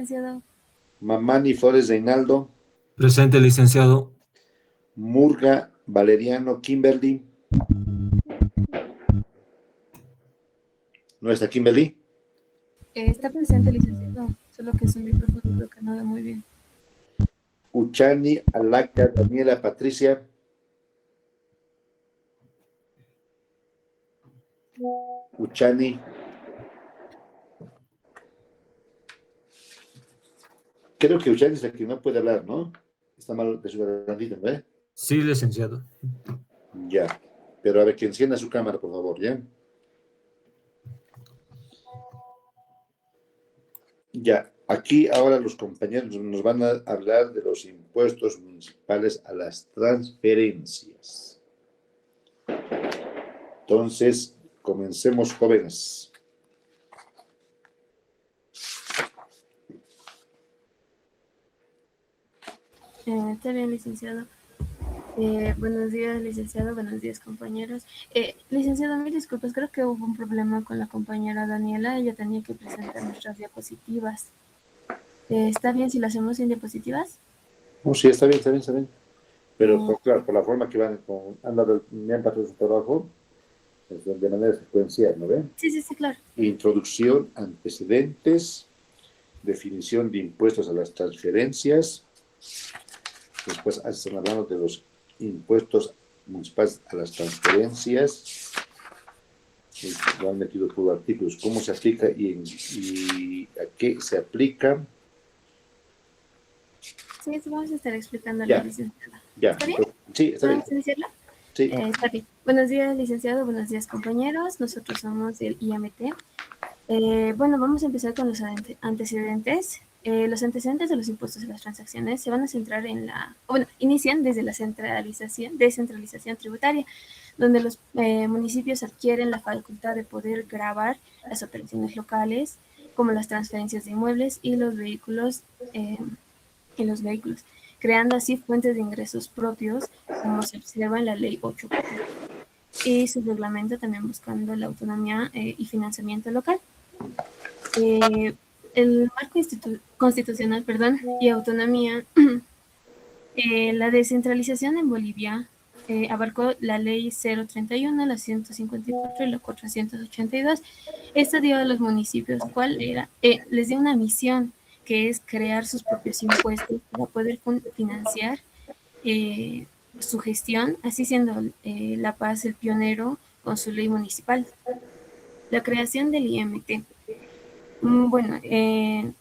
Licenciado. Mamani Flores Reinaldo, Presente, licenciado. Murga Valeriano Kimberly. ¿No está Kimberly? Está presente, licenciado, solo que su micrófono creo que no ve muy bien. Uchani Alaca Daniela Patricia. Uchani. Creo que Uchani es la que no puede hablar, ¿no? Está mal de su gargantita, ¿no? Sí, licenciado. Ya. Pero a ver, que encienda su cámara, por favor, ¿ya? Ya. Aquí ahora los compañeros nos van a hablar de los impuestos municipales a las transferencias. Entonces, comencemos, jóvenes. Está bien, licenciado. Buenos días, licenciado. Buenos días, compañeros. Licenciado, mil disculpas. Creo que hubo un problema con la compañera Daniela. Ella tenía que presentar nuestras diapositivas. ¿Está bien si lo hacemos sin diapositivas? Oh, sí, está bien, está bien, está bien. Pero, Mm. claro, por la forma que me han pasado su trabajo, es de manera secuencial, ¿no ven? Sí, sí, sí, claro. Introducción, antecedentes, definición de impuestos a las transferencias. Después están hablando de los impuestos municipales a las transferencias. Lo han metido por artículos, cómo se aplica y a qué se aplica. Sí, eso vamos a estar explicando a la Ya, licenciada. ya. ¿Está bien? Sí, está bien. ¿Vamos a iniciarla? Sí. Está bien. Buenos días, licenciado. Buenos días, compañeros. Nosotros somos del IAMT. Bueno, vamos a empezar con los antecedentes. Los antecedentes de los impuestos a las transacciones se van a centrar inician desde la descentralización tributaria, donde los municipios adquieren la facultad de poder gravar las operaciones locales, como las transferencias de inmuebles y los vehículos, creando así fuentes de ingresos propios, como se observa en la Ley 840. Y su reglamento también buscando la autonomía y financiamiento local. El marco constitucional, y autonomía, la descentralización en Bolivia abarcó la ley 031, la 154 y la 482. Esto dio a los municipios, les dio una misión, que es crear sus propios impuestos para poder financiar eh, su gestión, así siendo La Paz el pionero con su ley municipal. La creación del IMT. Bueno, en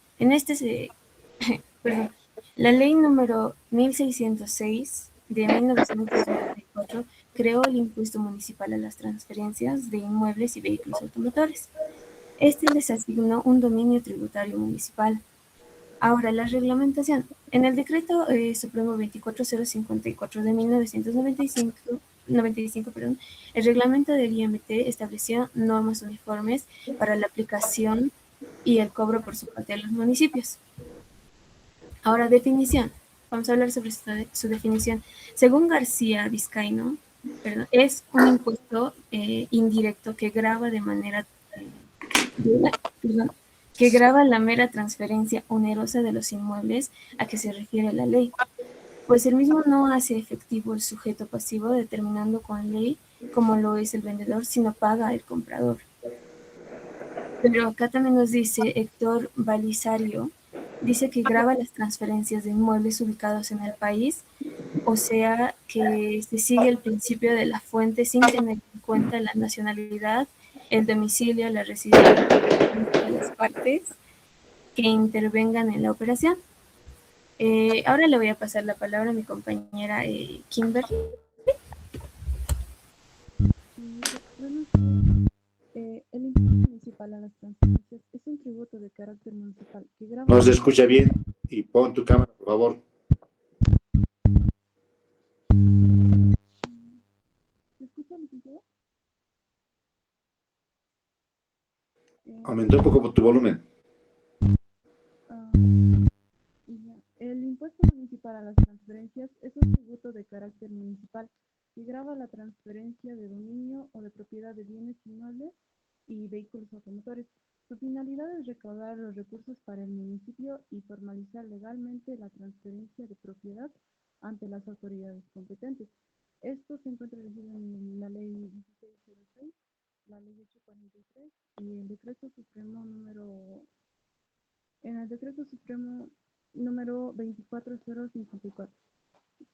perdón, la ley número 1606 de 1994 creó el impuesto municipal a las transferencias de inmuebles y vehículos automotores. Este les asignó un dominio tributario municipal. Ahora, la reglamentación. En el decreto Supremo 24054 de 1995, el reglamento del IMT estableció normas uniformes para la aplicación y el cobro por su parte de los municipios. Ahora, definición. Vamos a hablar sobre su definición. Según García Vizcaíno, es un impuesto indirecto que grava de manera perdón, que grava la mera transferencia onerosa de los inmuebles a que se refiere la ley, pues el mismo no hace efectivo el sujeto pasivo determinando con ley como lo es el vendedor, sino paga el comprador. Pero acá también nos dice Héctor Balisario, dice que grava las transferencias de inmuebles ubicados en el país, o sea que se sigue el principio de la fuente sin tener en cuenta la nacionalidad, el domicilio, la residencia de las partes que intervengan en la operación. Ahora le voy a pasar la palabra a mi compañera Kimberly. El impuesto municipal a las transferencias es un tributo de carácter municipal que grava... No se escucha bien y pon tu cámara, por favor. ¿Se escucha, licenciado? Aumentó un poco tu volumen. El impuesto municipal a las transferencias es un tributo de carácter municipal que grava la transferencia de dominio o de propiedad de bienes inmuebles y vehículos automotores. Su finalidad es recaudar los recursos para el municipio y formalizar legalmente la transferencia de propiedad ante las autoridades competentes. Esto se encuentra regido en la Ley 1606, la Ley 843 y el Decreto Supremo en el Decreto Supremo número 24054.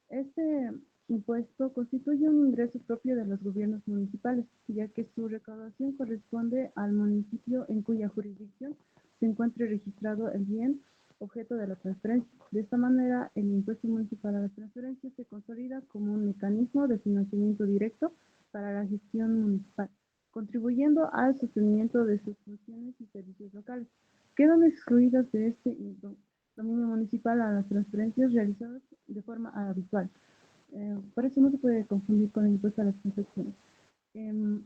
Este impuesto constituye un ingreso propio de los gobiernos municipales, ya que su recaudación corresponde al municipio en cuya jurisdicción se encuentre registrado el bien objeto de la transferencia. De esta manera, el impuesto municipal a las transferencias se consolida como un mecanismo de financiamiento directo para la gestión municipal, contribuyendo al sostenimiento de sus funciones y servicios locales. Quedan excluidas de este dominio municipal a las transferencias realizadas de forma habitual. Por eso no se puede confundir con el impuesto a las transacciones. Em,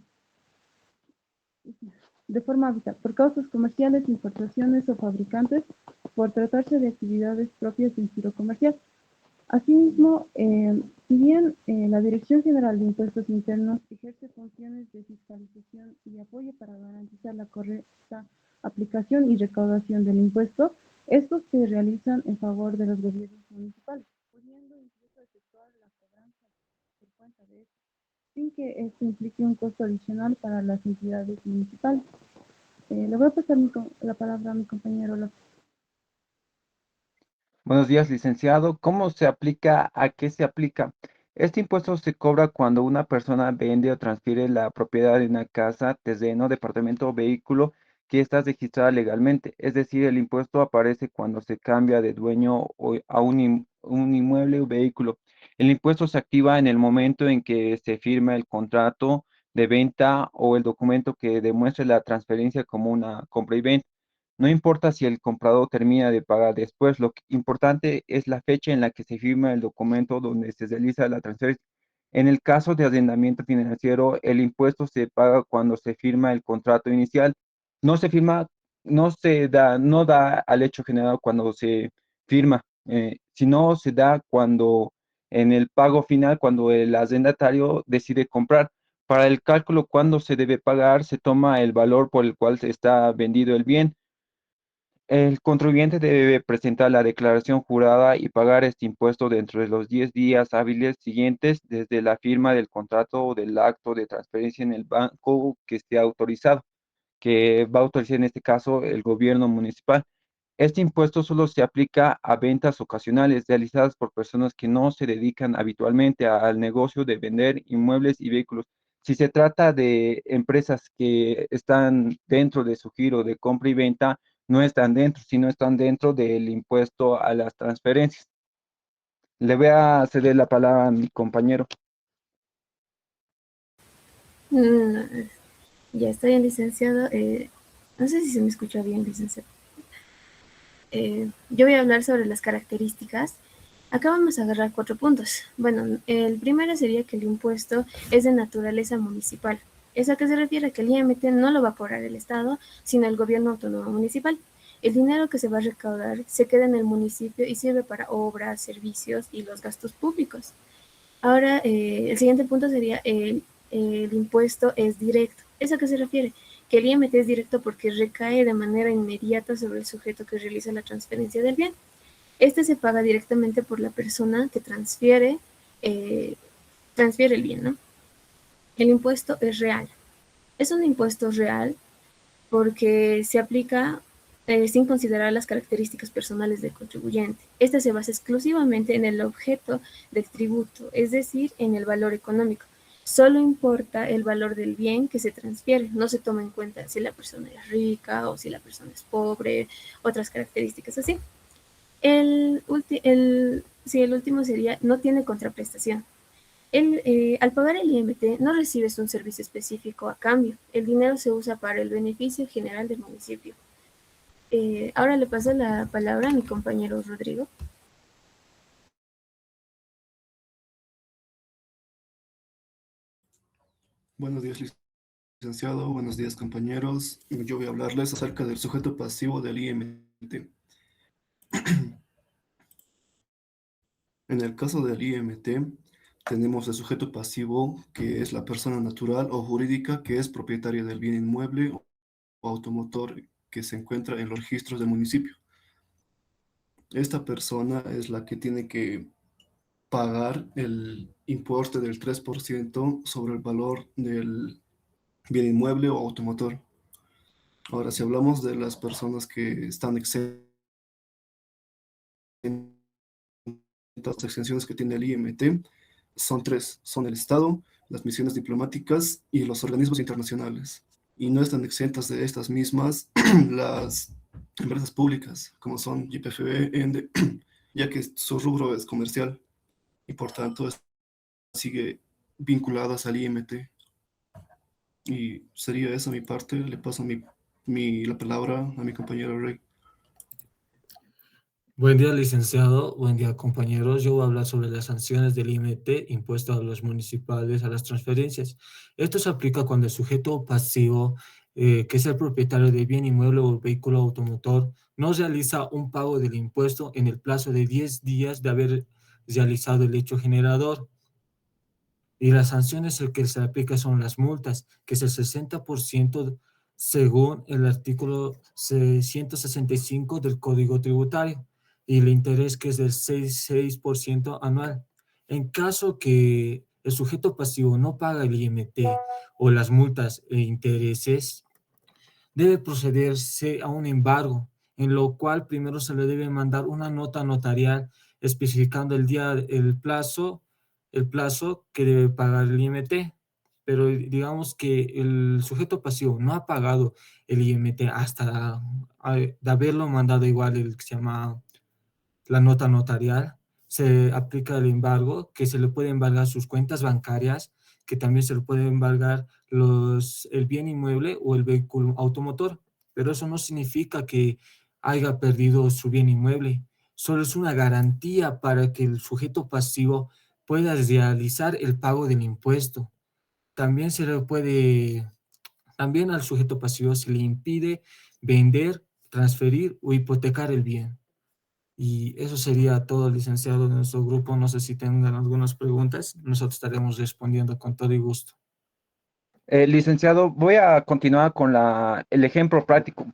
de forma habitual, por causas comerciales, importaciones o fabricantes, por tratarse de actividades propias de un giro comercial. Asimismo, si bien la Dirección General de Impuestos Internos ejerce funciones de fiscalización y apoyo para garantizar la correcta aplicación y recaudación del impuesto, estos se realizan en favor de los gobiernos municipales, pudiendo incluso efectuar la cobranza por cuenta de estos, sin que esto implique un costo adicional para las entidades municipales. Le voy a pasar la palabra a mi compañero López. Buenos días, licenciado. ¿Cómo se aplica? ¿A qué se aplica? Este impuesto se cobra cuando una persona vende o transfiere la propiedad de una casa, terreno, departamento o vehículo que está registrada legalmente. Es decir, el impuesto aparece cuando se cambia de dueño a un inmueble o vehículo. El impuesto se activa en el momento en que se firma el contrato de venta o el documento que demuestre la transferencia como una compra y venta. No importa si el comprador termina de pagar después, lo importante es la fecha en la que se firma el documento donde se realiza la transferencia. En el caso de arrendamiento financiero, el impuesto se paga cuando se firma el contrato inicial. No se firma, no da al hecho generado cuando se firma, sino se da cuando en el pago final, cuando el arrendatario decide comprar. Para el cálculo cuándo se debe pagar, se toma el valor por el cual se está vendido el bien. El contribuyente debe presentar la declaración jurada y pagar este impuesto dentro de los 10 días hábiles siguientes desde la firma del contrato o del acto de transferencia en el banco que esté autorizado, que va a autorizar en este caso el gobierno municipal. Este impuesto solo se aplica a ventas ocasionales realizadas por personas que no se dedican habitualmente al negocio de vender inmuebles y vehículos. Si se trata de empresas que están dentro de su giro de compra y venta, no están dentro, sino están dentro del impuesto a las transferencias. Le voy a ceder la palabra a mi compañero. Mm, ya está bien, licenciado. No sé si se me escucha bien, licenciado. Yo voy a hablar sobre las características. Acá vamos a agarrar 4 puntos. Bueno, el primero sería que el impuesto es de naturaleza municipal. ¿Eso a qué se refiere? Que el IMT no lo va a cobrar el Estado, sino el gobierno autónomo municipal. El dinero que se va a recaudar se queda en el municipio y sirve para obras, servicios y los gastos públicos. Ahora, el siguiente punto sería el impuesto es directo. ¿Eso a qué se refiere? Que el IMT es directo porque recae de manera inmediata sobre el sujeto que realiza la transferencia del bien. Este se paga directamente por la persona que eh, transfiere el bien, ¿no? El impuesto es real. Es un impuesto real porque se aplica sin considerar las características personales del contribuyente. Este se basa exclusivamente en el objeto del tributo, es decir, en el valor económico. Solo importa el valor del bien que se transfiere, no se toma en cuenta si la persona es rica o si la persona es pobre, otras características así. El último sería, no tiene contraprestación. Al pagar el IMT no recibes un servicio específico a cambio. El dinero se usa para el beneficio general del municipio. Ahora le paso la palabra a mi compañero Rodrigo. Buenos días, licenciado. Buenos días, compañeros. Yo voy a hablarles acerca del sujeto pasivo del IMT. En el caso del IMT, tenemos el sujeto pasivo, que es la persona natural o jurídica que es propietaria del bien inmueble o automotor que se encuentra en los registros del municipio. Esta persona es la que tiene que pagar el importe del 3% sobre el valor del bien inmueble o automotor. Ahora, si hablamos de las personas que están exentas, las exenciones que tiene el IMT son tres: son el Estado, las misiones diplomáticas y los organismos internacionales. Y no están exentas de estas mismas las empresas públicas, como son YPFB, ENDE, ya que su rubro es comercial y por tanto sigue vinculadas al IMT. Y sería esa mi parte. Le paso la palabra a mi compañero Rey. Buen día, licenciado. Buen día, compañeros. Yo voy a hablar sobre las sanciones del IMT impuesto a los municipales a las transferencias. Esto se aplica cuando el sujeto pasivo, que es el propietario de bien inmueble o vehículo automotor, no realiza un pago del impuesto en el plazo de 10 días de haber realizado el hecho generador. Y las sanciones el que se aplica son las multas, que es el 60% según el artículo 165 del Código Tributario, y el interés que es del 6% anual. En caso que el sujeto pasivo no paga el IMT o las multas e intereses, debe procederse a un embargo, en lo cual primero se le debe mandar una nota notarial especificando el plazo que debe pagar el IMT. Pero digamos que el sujeto pasivo no ha pagado el IMT hasta de haberlo mandado igual el que se llama la nota notarial, se aplica el embargo, que se le puede embargar sus cuentas bancarias, que también se le puede embargar el bien inmueble o el vehículo automotor, pero eso no significa que haya perdido su bien inmueble, solo es una garantía para que el sujeto pasivo pueda realizar el pago del impuesto. También también al sujeto pasivo se le impide vender, transferir o hipotecar el bien. Y eso sería todo, licenciado, de nuestro grupo. No sé si tengan algunas preguntas. Nosotros estaremos respondiendo con todo y gusto. Licenciado, voy a continuar con el ejemplo práctico.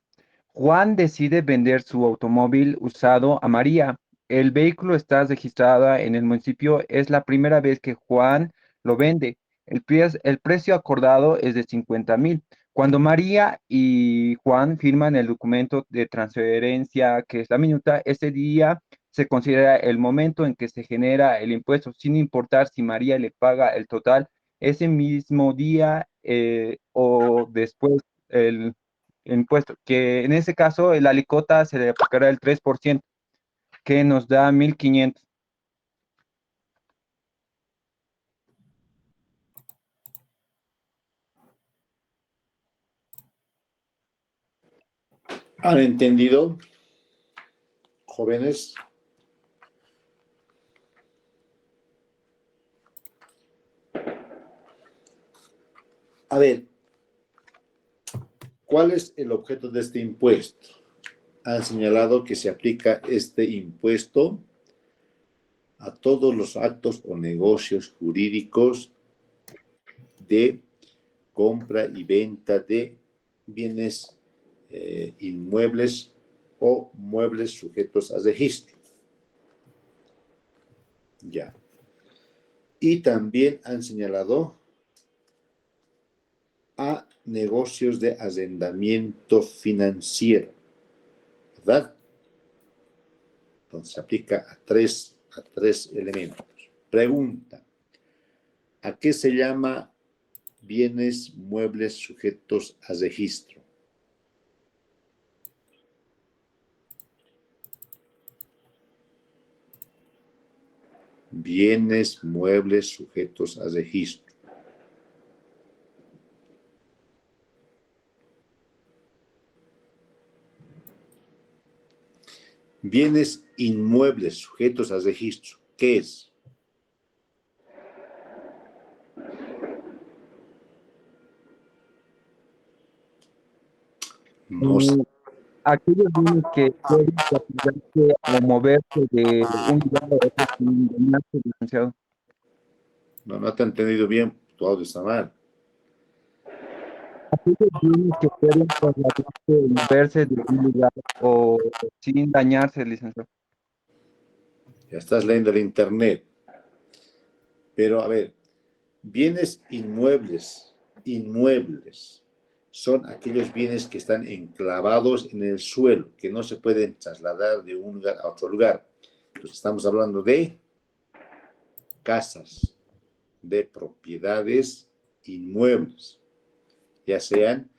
Juan decide vender su automóvil usado a María. El vehículo está registrado en el municipio. Es la primera vez que Juan lo vende. El precio acordado es de 50,000. Cuando María y Juan firman el documento de transferencia, que es la minuta, ese día se considera el momento en que se genera el impuesto, sin importar si María le paga el total ese mismo día o después el impuesto, que en ese caso la alicota se le aplicará el 3%, que nos da 1,500. ¿Han entendido, jóvenes? A ver, ¿cuál es el objeto de este impuesto? Han señalado que se aplica este impuesto a todos los actos o negocios jurídicos de compra y venta de bienes inmuebles o muebles sujetos a registro. Ya. Y también han señalado a negocios de arrendamiento financiero, ¿verdad? Entonces se aplica a tres elementos. Pregunta: ¿a qué se llama bienes muebles sujetos a registro? Bienes muebles sujetos a registro. Bienes inmuebles sujetos a registro, ¿qué es? No sé. Aquellos bienes que pueden capturarse o moverse de un lugar a otro sin dañarse, licenciado. No te he entendido bien, tu audio está mal. aquellos bienes que pueden trasladarse, moverse de un lugar o sin dañarse, licenciado. Ya estás leyendo el internet. Pero a ver, bienes inmuebles, son aquellos bienes que están enclavados en el suelo, que no se pueden trasladar de un lugar a otro lugar. Entonces estamos hablando de casas, de propiedades inmuebles, ya sean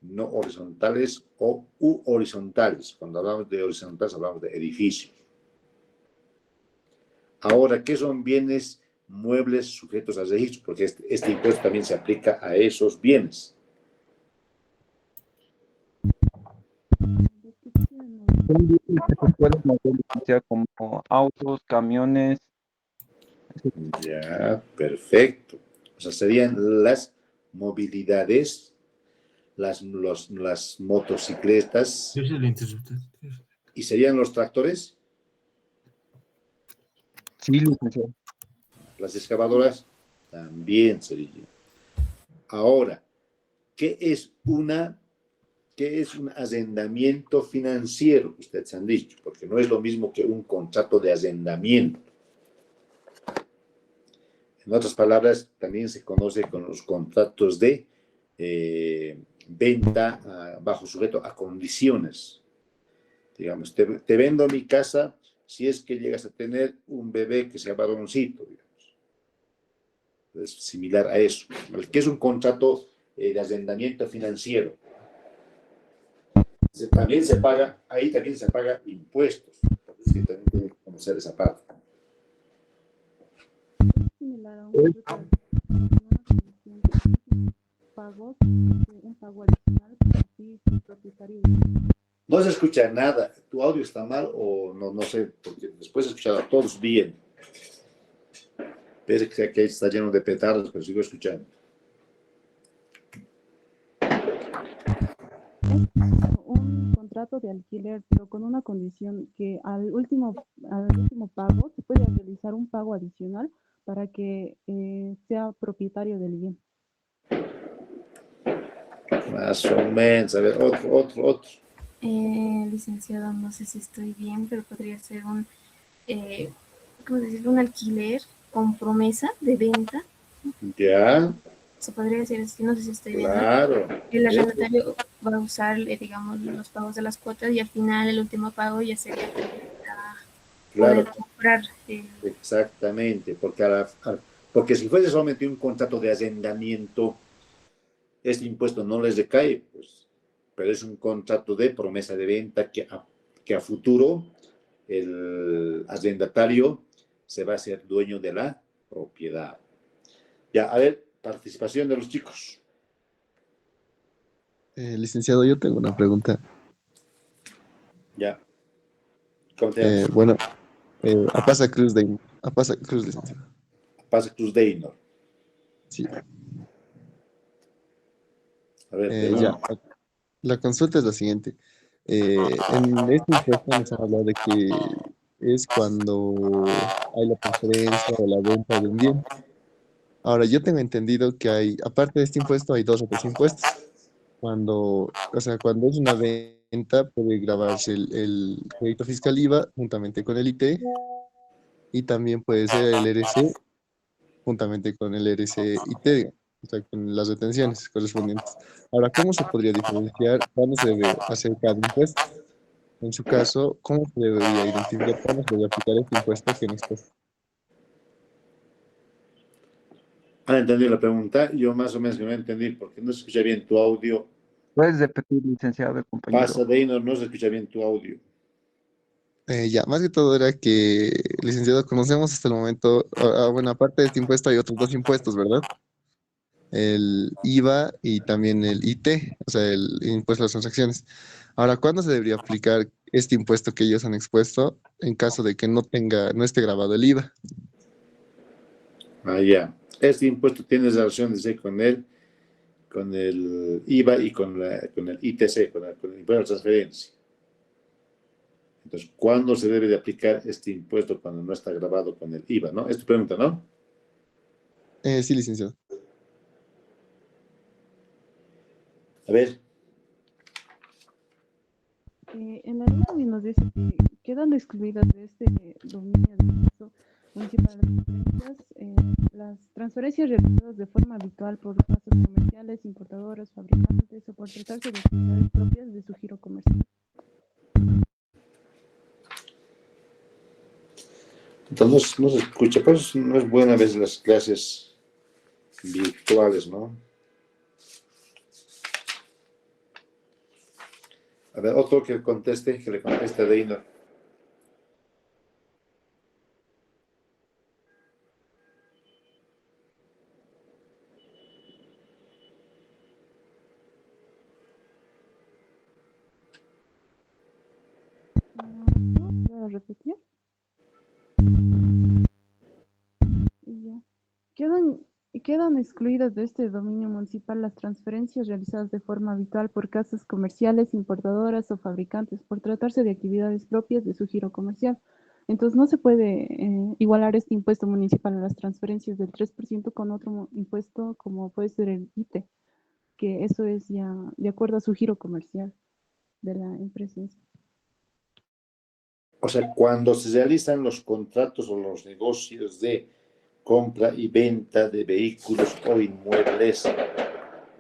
no horizontales o horizontales. Cuando hablamos de horizontales hablamos de edificios. Ahora, ¿qué son bienes muebles sujetos a registro? Porque este impuesto también se aplica a esos bienes. Son bienes que se pueden mover, licenciado, como autos, camiones. Ya, perfecto. O sea, serían las movilidades, las motocicletas, Yo soy el interruptor. y serían los tractores, Sí, licenciado. las excavadoras, también serían. Ahora, ¿qué es un arrendamiento financiero? Ustedes han dicho, porque no es lo mismo que un contrato de arrendamiento. En otras palabras, también se conoce con los contratos de venta bajo sujeto a condiciones. Digamos, te vendo mi casa si es que llegas a tener un bebé que sea varoncito, digamos. Es similar a eso. ¿Qué es un contrato de arrendamiento financiero? También se paga, ahí también se paga impuestos. Es que también tienen que conocer esa parte. Similar a un contrato de pagos, un pago adicional para así ser propietario. No se escucha nada. ¿Tu audio está mal o no sé? Porque después he escuchado a todos bien. Pese que aquí está lleno de petardos, pero sigo escuchando. Un contrato de alquiler, pero con una condición que al último pago se puede realizar un pago adicional para que sea propietario del bien. Más o menos. A ver, otro. Licenciado, no sé si estoy bien, pero podría ser ¿cómo decirlo? Un alquiler con promesa de venta. Ya, Se podría decir así, no sé si estoy bien, ¿no? claro. El arrendatario va a usar, digamos, los pagos de las cuotas y al final el último pago ya sería para poder Claro, comprar. exactamente. Porque si fuese solamente un contrato de arrendamiento, este impuesto no les recae, pues, pero es un contrato de promesa de venta que a futuro el arrendatario se va a hacer dueño de la propiedad. Ya, a ver, participación de los chicos. Licenciado, yo tengo una pregunta. Ya, ¿cómo te llamas? Bueno, a Pasa Cruz, licenciado. Pasa Cruz Deynor. Sí. A ver, de Ya, uno. la consulta es la siguiente. En este impuesto nos han hablado de que es cuando hay la transferencia o la venta de un bien. Ahora, yo tengo entendido que hay, aparte de este impuesto, hay dos otros impuestos. Cuando es una venta, puede grabarse el crédito fiscal IVA juntamente con el IT y también puede ser el RC juntamente con el RC IT, o sea, con las retenciones correspondientes. Ahora, ¿cómo se podría diferenciar cuándo se debe hacer cada impuesto? En su caso, ¿cómo se debería identificar cuándo se debe aplicar este impuesto que nos cuesta? ¿Han entendido la pregunta? Yo más o menos que no entendí porque no se escucha bien tu audio. ¿Puedes repetir, licenciado, Pasa compañero? Deynor, no se escucha bien tu audio. Ya, más que todo era que, licenciado, conocemos hasta el momento, bueno, aparte de este impuesto hay otros dos impuestos, ¿verdad? El IVA y también el IT, o sea, el impuesto a las transacciones. Ahora, ¿cuándo se debería aplicar este impuesto que ellos han expuesto en caso de que no esté grabado el IVA? Ah, ya. Este impuesto tiene relación con el IVA y con el ITC, con el impuesto a la transferencia. Entonces, ¿cuándo se debe de aplicar este impuesto cuando no está grabado con el IVA, no? Es tu pregunta, ¿no? Sí, licenciado. A ver, En la ley también nos dice que quedan excluidas de este dominio de impuesto municipal de transferencias, las transferencias realizadas de forma habitual por casas comerciales, importadoras, fabricantes o por tratarse de actividades propias de su giro comercial. entonces no se escucha, pues no es buena a veces las clases virtuales, ¿no? A ver, otro que conteste, que le conteste a Deino. ¿No? ¿Voy a repetir? Y ya. Quedan excluidas de este dominio municipal las transferencias realizadas de forma habitual por casas comerciales, importadoras o fabricantes por tratarse de actividades propias de su giro comercial. Entonces no se puede igualar este impuesto municipal a las transferencias del 3% con otro impuesto como puede ser el ITE, que eso es ya de acuerdo a su giro comercial de la empresa. O sea, cuando se realizan los contratos o los negocios de compra y venta de vehículos o inmuebles,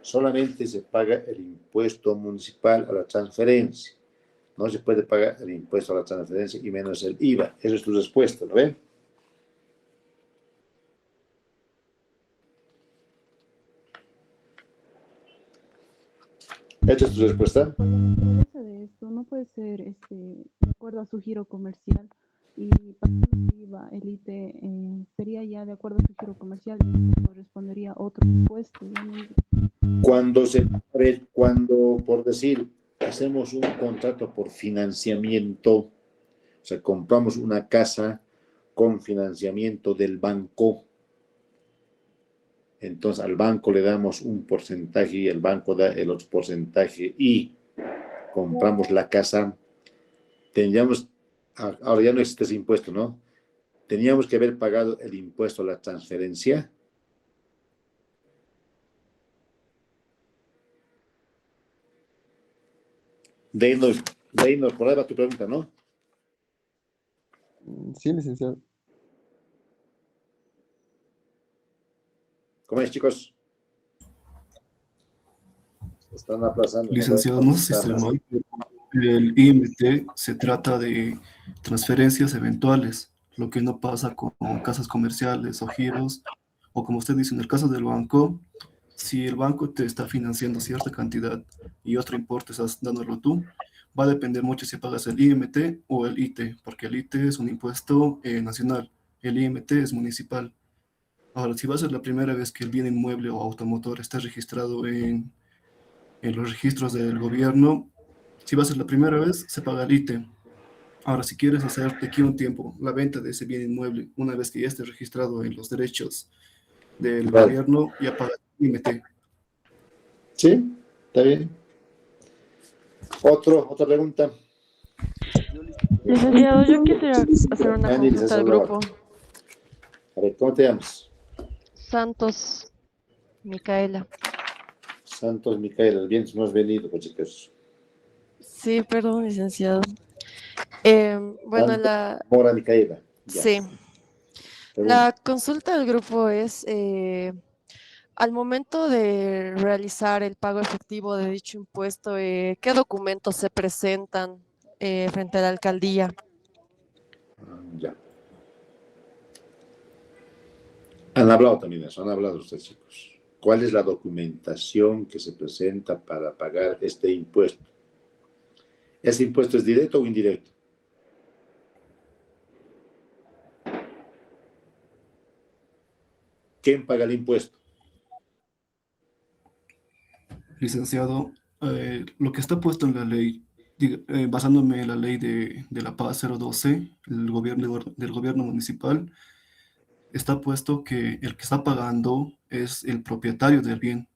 solamente se paga el impuesto municipal a la transferencia. No se puede pagar el impuesto a la transferencia y menos el IVA. Esa es tu respuesta, ¿no ven? ¿Esta es tu respuesta? Por la naturaleza de esto, no puede ser de acuerdo a su giro comercial y pasando el IVA, el ITE sería ya de acuerdo a su giro comercial y correspondería a otro impuesto. A ver, cuando, por decir, hacemos un contrato por financiamiento, o sea, compramos una casa con financiamiento del banco, entonces al banco le damos un porcentaje y el banco da el otro porcentaje y compramos la casa, tendríamos, ahora ya no existe ese impuesto, ¿no? Teníamos que haber pagado el impuesto a la transferencia. Deino, por ahí va tu pregunta, ¿no? Sí, licenciado. ¿Cómo es, chicos? Se están aplazando. Licenciado, no sé si estoy mal, pero el IMT se trata de transferencias eventuales, lo que no pasa con casas comerciales o giros, o como usted dice, en el caso del banco, si el banco te está financiando cierta cantidad y otro importe estás dándolo tú, va a depender mucho si pagas el IMT o el IT, porque el IT es un impuesto nacional, el IMT es municipal. Ahora, si va a ser la primera vez que el bien inmueble o automotor está registrado en los registros del gobierno, si va a ser la primera vez, se paga el ITE. Ahora, si quieres hacer de aquí a un tiempo la venta de ese bien inmueble, una vez que ya esté registrado en los derechos del Vale. gobierno, ya paga el IMT. Sí, está bien. Otra pregunta. Licenciado, yo quisiera hacer una Andy, consulta al grupo. A ver, ¿cómo te llamas? Santos, Micaela. Santos Micaela, bien, no has venido, pues, chicos. Sí, perdón, licenciado. Bueno, Santos Mora Micaela. Ya. sí, Pregunta. la consulta del grupo es, al momento de realizar el pago efectivo de dicho impuesto, ¿qué documentos se presentan frente a la alcaldía? Ya. Han hablado también de eso, han hablado ustedes, chicos. ¿Cuál es la documentación que se presenta para pagar este impuesto? ¿Ese impuesto es directo o indirecto? ¿Quién paga el impuesto? Licenciado, lo que está puesto en la ley, basándome en la ley de la Paz 012, del gobierno municipal, está puesto que el que está pagando es el propietario del bien,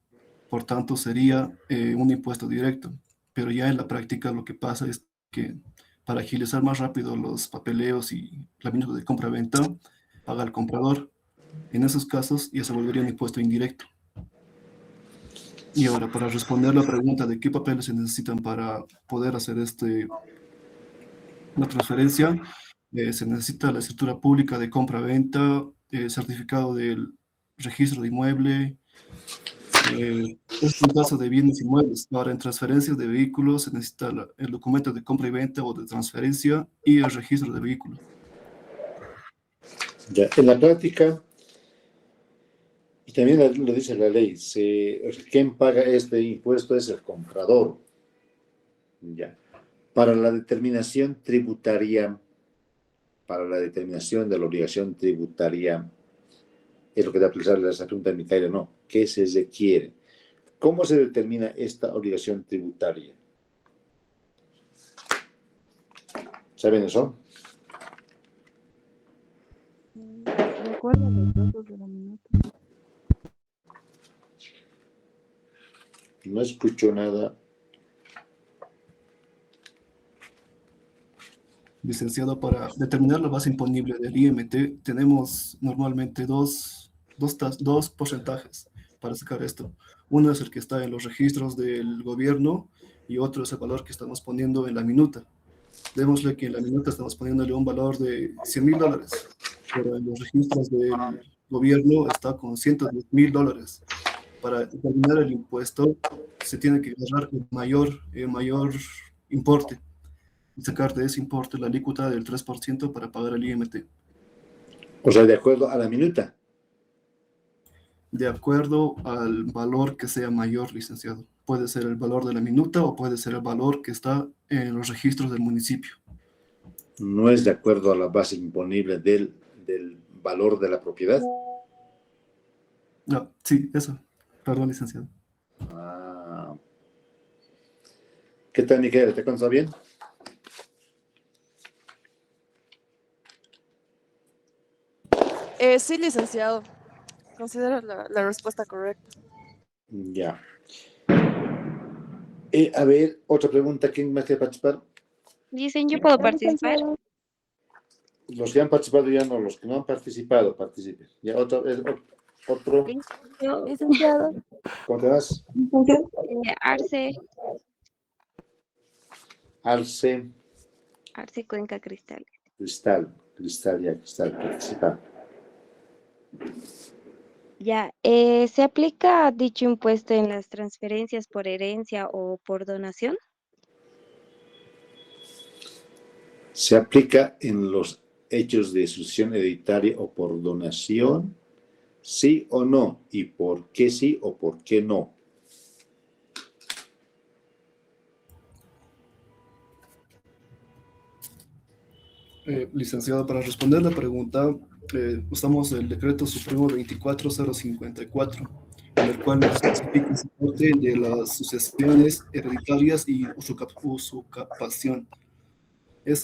por tanto sería un impuesto directo, pero ya en la práctica lo que pasa es que para agilizar más rápido los papeleos y la minuta de compra-venta, paga el comprador. En esos casos ya se volvería un impuesto indirecto. Y ahora, para responder la pregunta de qué papeles se necesitan para poder hacer una transferencia, se necesita la escritura pública de compra-venta, certificado del registro de inmueble, es un caso de bienes inmuebles. Ahora, en transferencias de vehículos se necesita el documento de compra y venta o de transferencia y el registro de vehículo. Ya, en la práctica, y también lo dice la ley, quien paga este impuesto es el comprador. Ya. Para la determinación tributaria, para la determinación de la obligación tributaria, es lo que da a aplicar esa pregunta de Micaela, no. ¿Qué se requiere? ¿Cómo se determina esta obligación tributaria? ¿Saben eso? De acuerdo a los datos de la minuta. No escucho nada. Licenciado, para determinar la base imponible del IMT, tenemos normalmente dos porcentajes para sacar esto. Uno es el que está en los registros del gobierno y otro es el valor que estamos poniendo en la minuta. Démosle que en la minuta estamos poniéndole un valor de $100,000, pero en los registros del gobierno está con $110,000. Para determinar el impuesto se tiene que agarrar el mayor importe y sacar de ese importe la alícuota del 3% para pagar el IMT. O sea, de acuerdo a la minuta. De acuerdo al valor que sea mayor, licenciado. Puede ser el valor de la minuta o puede ser el valor que está en los registros del municipio. No es de acuerdo a la base imponible del valor de la propiedad. No, sí, eso. Perdón, licenciado. Ah. ¿Qué tal, Micaela? ¿Te consta bien? Sí, licenciado. Considero la respuesta correcta. Ya. A ver, otra pregunta. ¿Quién más quiere participar? Dicen, yo puedo participar. Los que han participado ya no, los que no han participado participen. Ya, otro. Licenciado. ¿Cómo te vas? Arce Cuenca Cristal. Cristal, participa. Ya, ¿se aplica dicho impuesto en las transferencias por herencia o por donación? Se aplica en los hechos de sucesión hereditaria o por donación, sí o no, y por qué sí o por qué no. Licenciado, para responder la pregunta, usamos el decreto supremo 24054, en el cual nos especifica el soporte de las sucesiones hereditarias y usucapación. La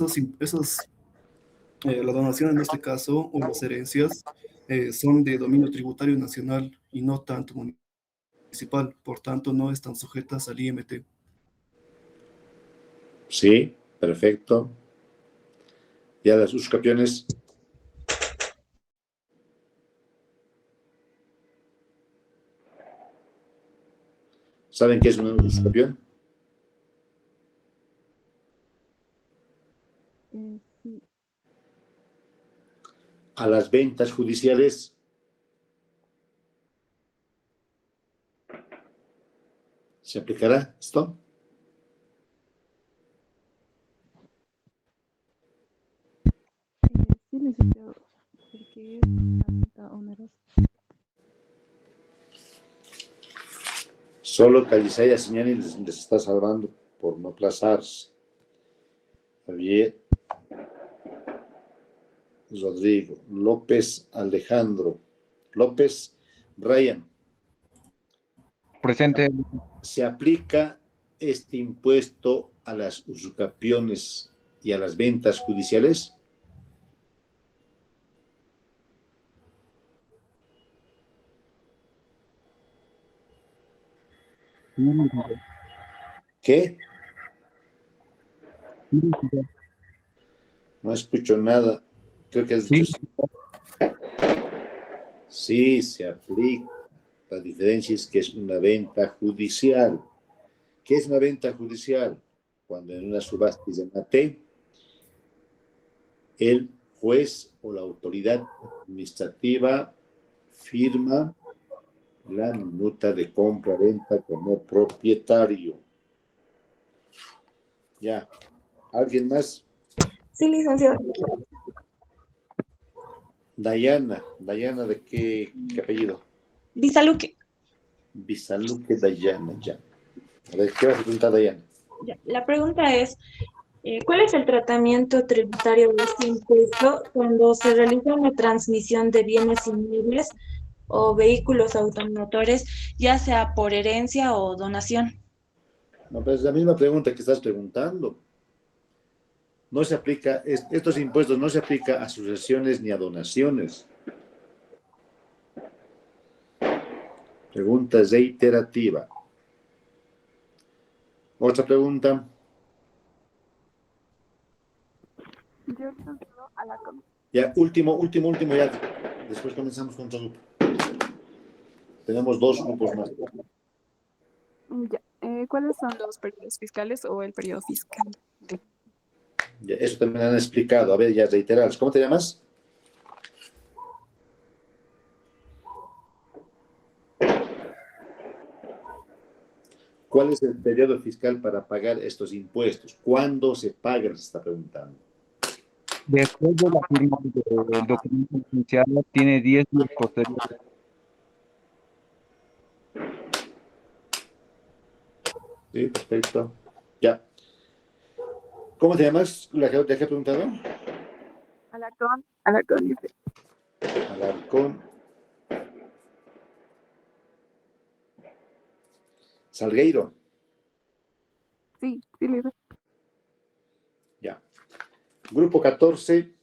donación en este caso, o las herencias, son de dominio tributario nacional y no tanto municipal, por tanto no están sujetas al IMT. Sí, perfecto. Ya las usucapiones. ¿Saben qué es un usucapión? Sí. A las ventas judiciales. ¿Se aplicará esto? Sí, licenciado, porque es una onerosa. Solo Calizaya señala y les está salvando por no aplazarse. Javier, Rodrigo, López Alejandro, López Ryan. Presente. ¿Se aplica este impuesto a las usucapiones y a las ventas judiciales? ¿Qué? No escucho nada. Creo que has dicho sí. Sí, se aplica. La diferencia es que es una venta judicial. ¿Qué es una venta judicial? Cuando en una subasta de mate, el juez o la autoridad administrativa firma la minuta de compra-venta como propietario. Ya. ¿Alguien más? Sí, licenciado. Dayana. ¿Dayana de qué apellido? Bisaluque. Bisaluque Dayana, ya. A ver, ¿qué vas a preguntar, Dayana? Ya, la pregunta es, ¿cuál es el tratamiento tributario de este impuesto cuando se realiza una transmisión de bienes inmuebles o vehículos automotores, ya sea por herencia o donación? No, pero es la misma pregunta que estás preguntando. No se aplica, estos impuestos no se aplica a sucesiones ni a donaciones. Pregunta reiterativa. Otra pregunta. Yo licenciado Alarcón. Ya, último, ya. Después comenzamos con otro grupo. Tenemos dos grupos más. Ya. ¿Cuáles son los periodos fiscales o el periodo fiscal? Ya, eso también han explicado. A ver, ya reiterados. ¿Cómo te llamas? ¿Cuál es el periodo fiscal para pagar estos impuestos? ¿Cuándo se paga? Se está preguntando. Después de la firma del documento licenciado, tiene 10 días posteriores. Sí, perfecto. Ya. ¿Cómo te llamas? ¿La que te he preguntado? Alarcón dice. Alarcón. Salgueiro. Sí, licenciado. Ya. Grupo 14.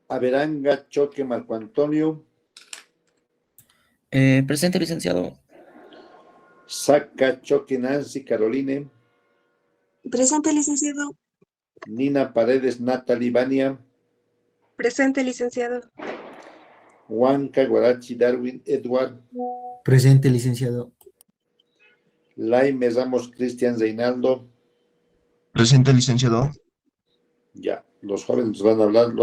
Averanga Choque Marco Antonio. Presente, licenciado. Saca Choque Nancy Caroline. Presente, licenciado. Nina Paredes Natalie Vania. Presente, licenciado. Huanca Guarachi Darwin Edward. Presente, licenciado. Laime Ramos Cristian Reinaldo. Presente, licenciado. Ya, los jóvenes van a hablar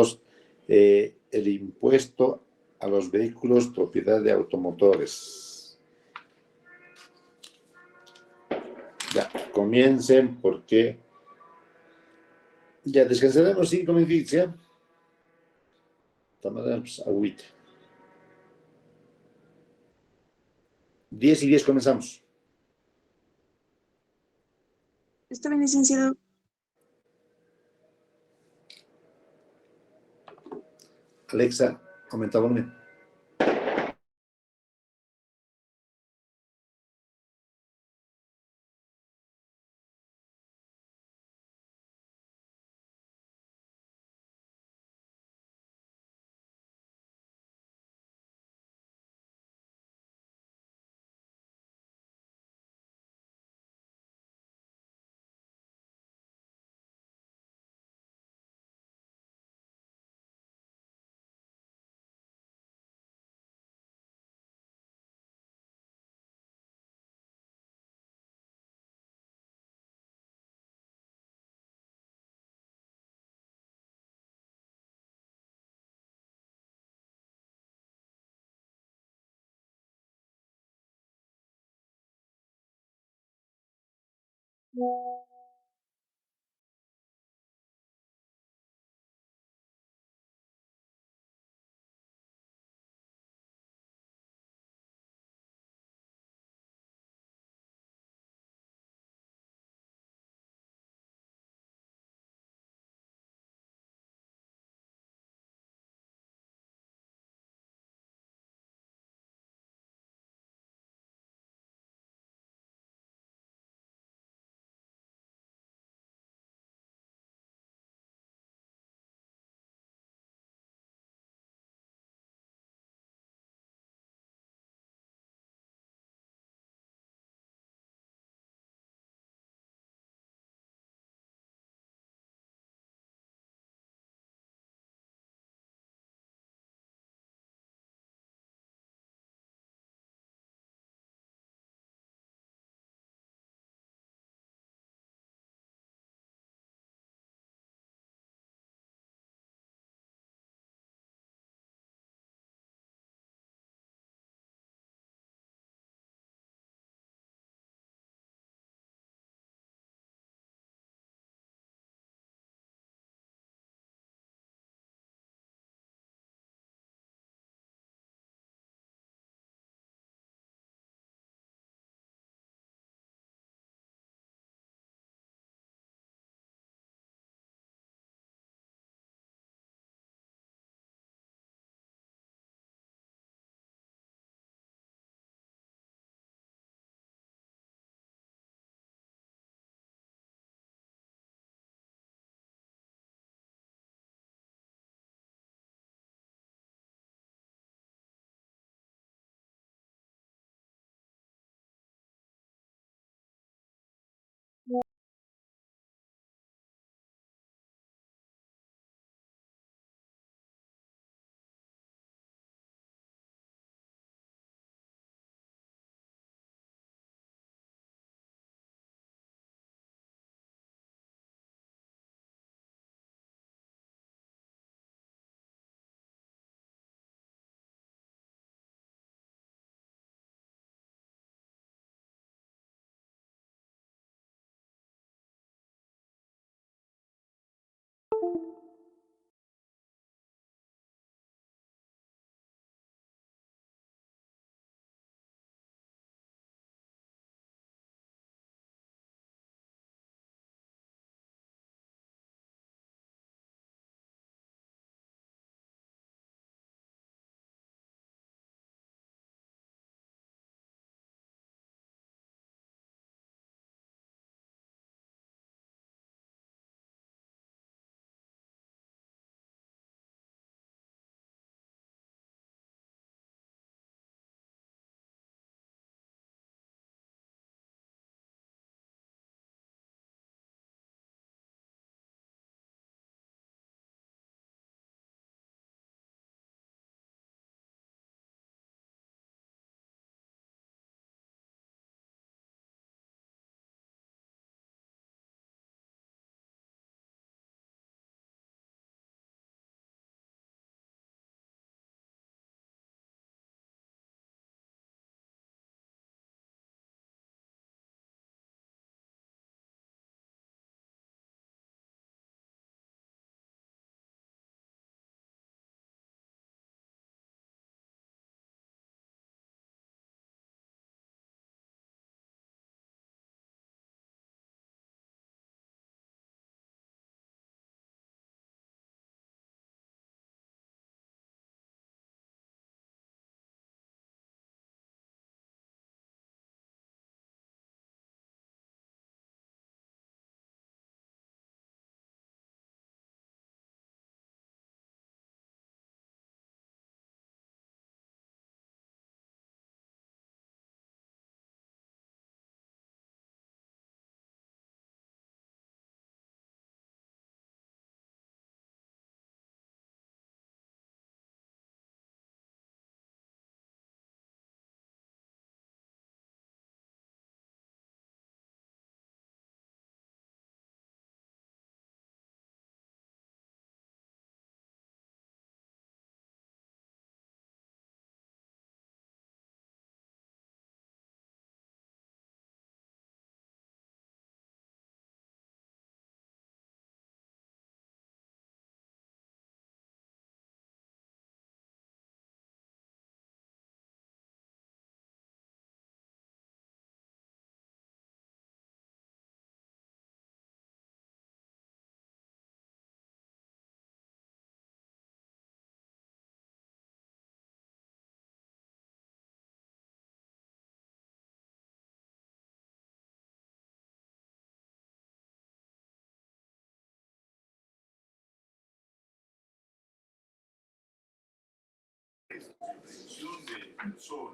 el impuesto a los vehículos propiedad de automotores. Ya, comiencen porque ya descansaremos 5 minutos, ¿ya? Tomaremos agüita. 10:10 comenzamos. Está bien, licenciado. Alexa, aumenta volumen.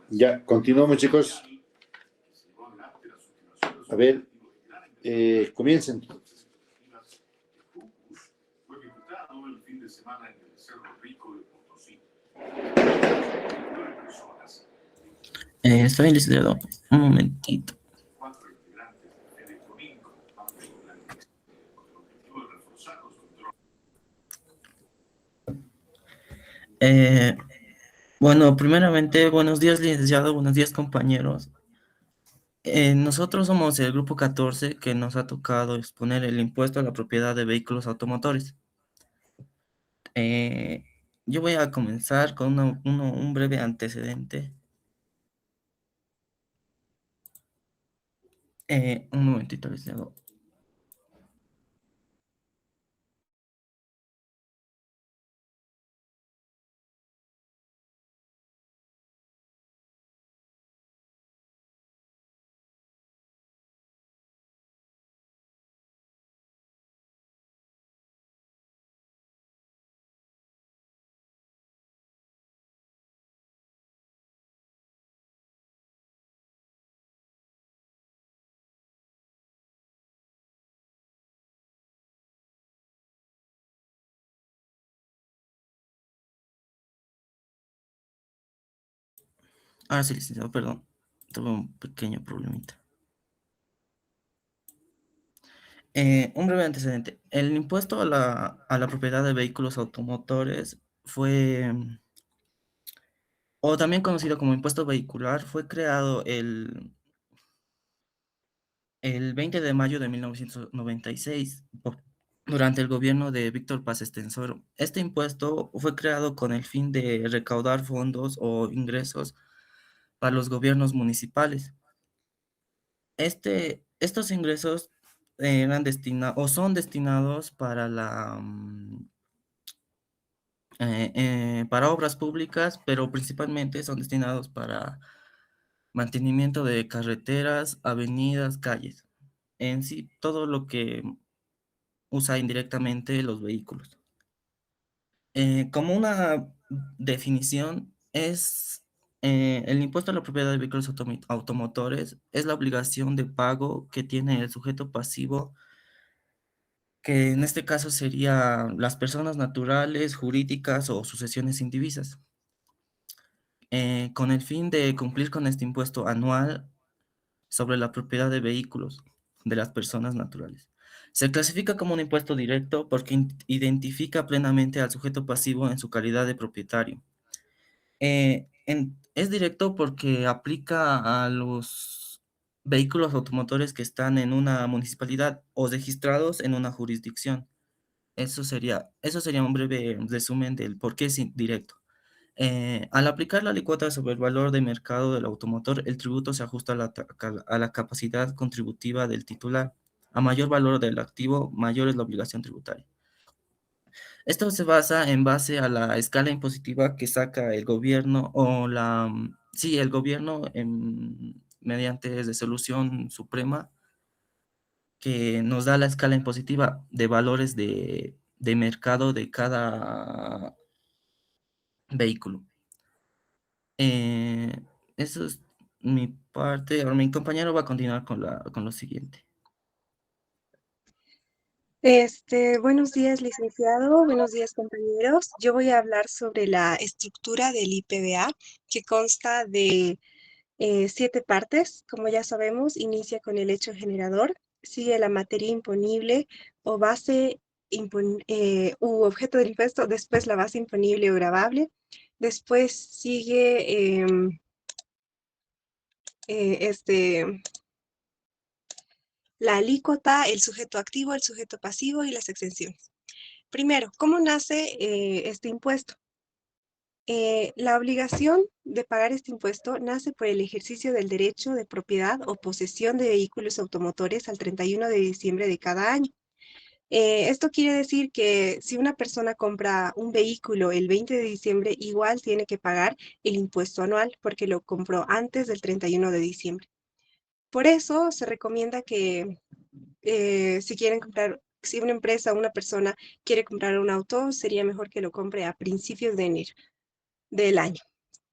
Ya, continuamos, chicos. A ver, comiencen. Está bien, licenciado. Un momentito. Eh, bueno, primeramente, buenos días, licenciado. Buenos días, compañeros. Nosotros somos el grupo 14 que nos ha tocado exponer el impuesto a la propiedad de vehículos automotores. Eh, yo voy a comenzar con un breve antecedente. Un momentito, licenciado. Ah, sí, licenciado, perdón. Tuve un pequeño problemita. Un breve antecedente. El impuesto a la propiedad de vehículos automotores fue, o también conocido como impuesto vehicular, fue creado el 20 de mayo de 1996 por, durante el gobierno de Víctor Paz Estenssoro. Este impuesto fue creado con el fin de recaudar fondos o ingresos para los gobiernos municipales. Estos ingresos eran destinados o son destinados para para obras públicas, pero principalmente son destinados para mantenimiento de carreteras, avenidas, calles, en sí todo lo que usa indirectamente los vehículos. Como una definición, el impuesto a la propiedad de vehículos automotores es la obligación de pago que tiene el sujeto pasivo, que en este caso sería las personas naturales, jurídicas o sucesiones indivisas, con el fin de cumplir con este impuesto anual sobre la propiedad de vehículos de las personas naturales. Se clasifica como un impuesto directo porque identifica plenamente al sujeto pasivo en su calidad de propietario. Es directo porque aplica a los vehículos automotores que están en una municipalidad o registrados en una jurisdicción. Eso sería un breve resumen del por qué es directo. Al aplicar la alícuota sobre el valor de mercado del automotor, el tributo se ajusta a la capacidad contributiva del titular. A mayor valor del activo, mayor es la obligación tributaria. Esto se basa en base a la escala impositiva que saca el gobierno el gobierno mediante resolución suprema que nos da la escala impositiva de valores de mercado de cada vehículo. Eh, Eso es mi parte. Ahora mi compañero va a continuar con lo siguiente. Buenos días, licenciado. Buenos días, compañeros. Yo voy a hablar sobre la estructura del IPVA, que consta de 7 partes. Como ya sabemos, inicia con el hecho generador, sigue la materia imponible o base u objeto del impuesto, después la base imponible o gravable, después sigue la alícuota, el sujeto activo, el sujeto pasivo y las exenciones. Primero, ¿cómo nace este impuesto? La obligación de pagar este impuesto nace por el ejercicio del derecho de propiedad o posesión de vehículos automotores al 31 de diciembre de cada año. Esto quiere decir que si una persona compra un vehículo el 20 de diciembre, igual tiene que pagar el impuesto anual porque lo compró antes del 31 de diciembre. Por eso se recomienda que si una empresa o una persona quiere comprar un auto, sería mejor que lo compre a principios de enero del año.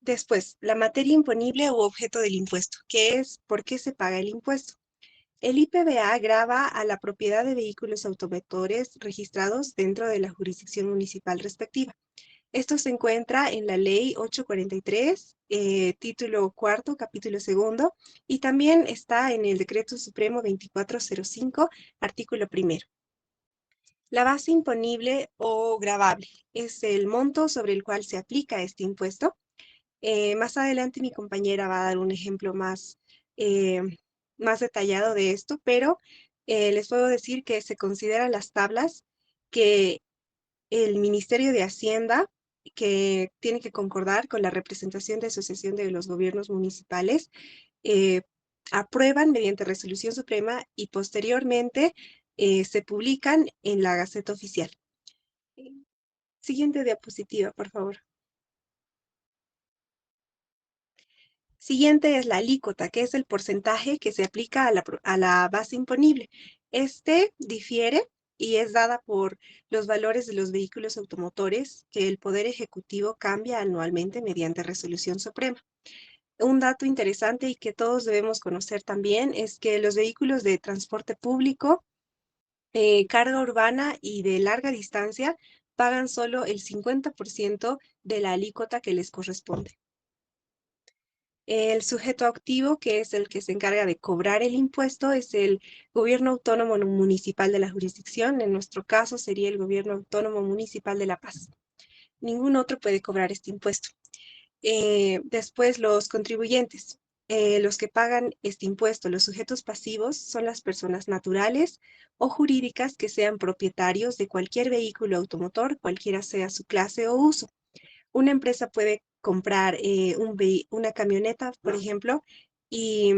Después, la materia imponible u objeto del impuesto, que es por qué se paga el impuesto. El IPVA grava a la propiedad de vehículos automotores registrados dentro de la jurisdicción municipal respectiva. Esto se encuentra en la Ley 843, título cuarto, capítulo segundo, y también está en el Decreto Supremo 2405, artículo primero. La base imponible o gravable es el monto sobre el cual se aplica este impuesto. Más adelante mi compañera va a dar un ejemplo más detallado de esto, pero les puedo decir que se consideran las tablas que el Ministerio de Hacienda, que tiene que concordar con la representación de Asociación de los Gobiernos Municipales, aprueban mediante resolución suprema y posteriormente se publican en la Gaceta Oficial. Siguiente diapositiva, por favor. Siguiente es la alícuota, que es el porcentaje que se aplica a la base imponible. Este difiere y es dada por los valores de los vehículos automotores que el Poder Ejecutivo cambia anualmente mediante resolución suprema. Un dato interesante y que todos debemos conocer también es que los vehículos de transporte público, carga urbana y de larga distancia pagan solo el 50% de la alícuota que les corresponde. El sujeto activo, que es el que se encarga de cobrar el impuesto, es el Gobierno Autónomo Municipal de la jurisdicción. En nuestro caso sería el Gobierno Autónomo Municipal de La Paz. Ningún otro puede cobrar este impuesto. Después, los contribuyentes. los que pagan este impuesto, los sujetos pasivos, son las personas naturales o jurídicas que sean propietarios de cualquier vehículo automotor, cualquiera sea su clase o uso. Una empresa puede comprar una camioneta, por ejemplo, y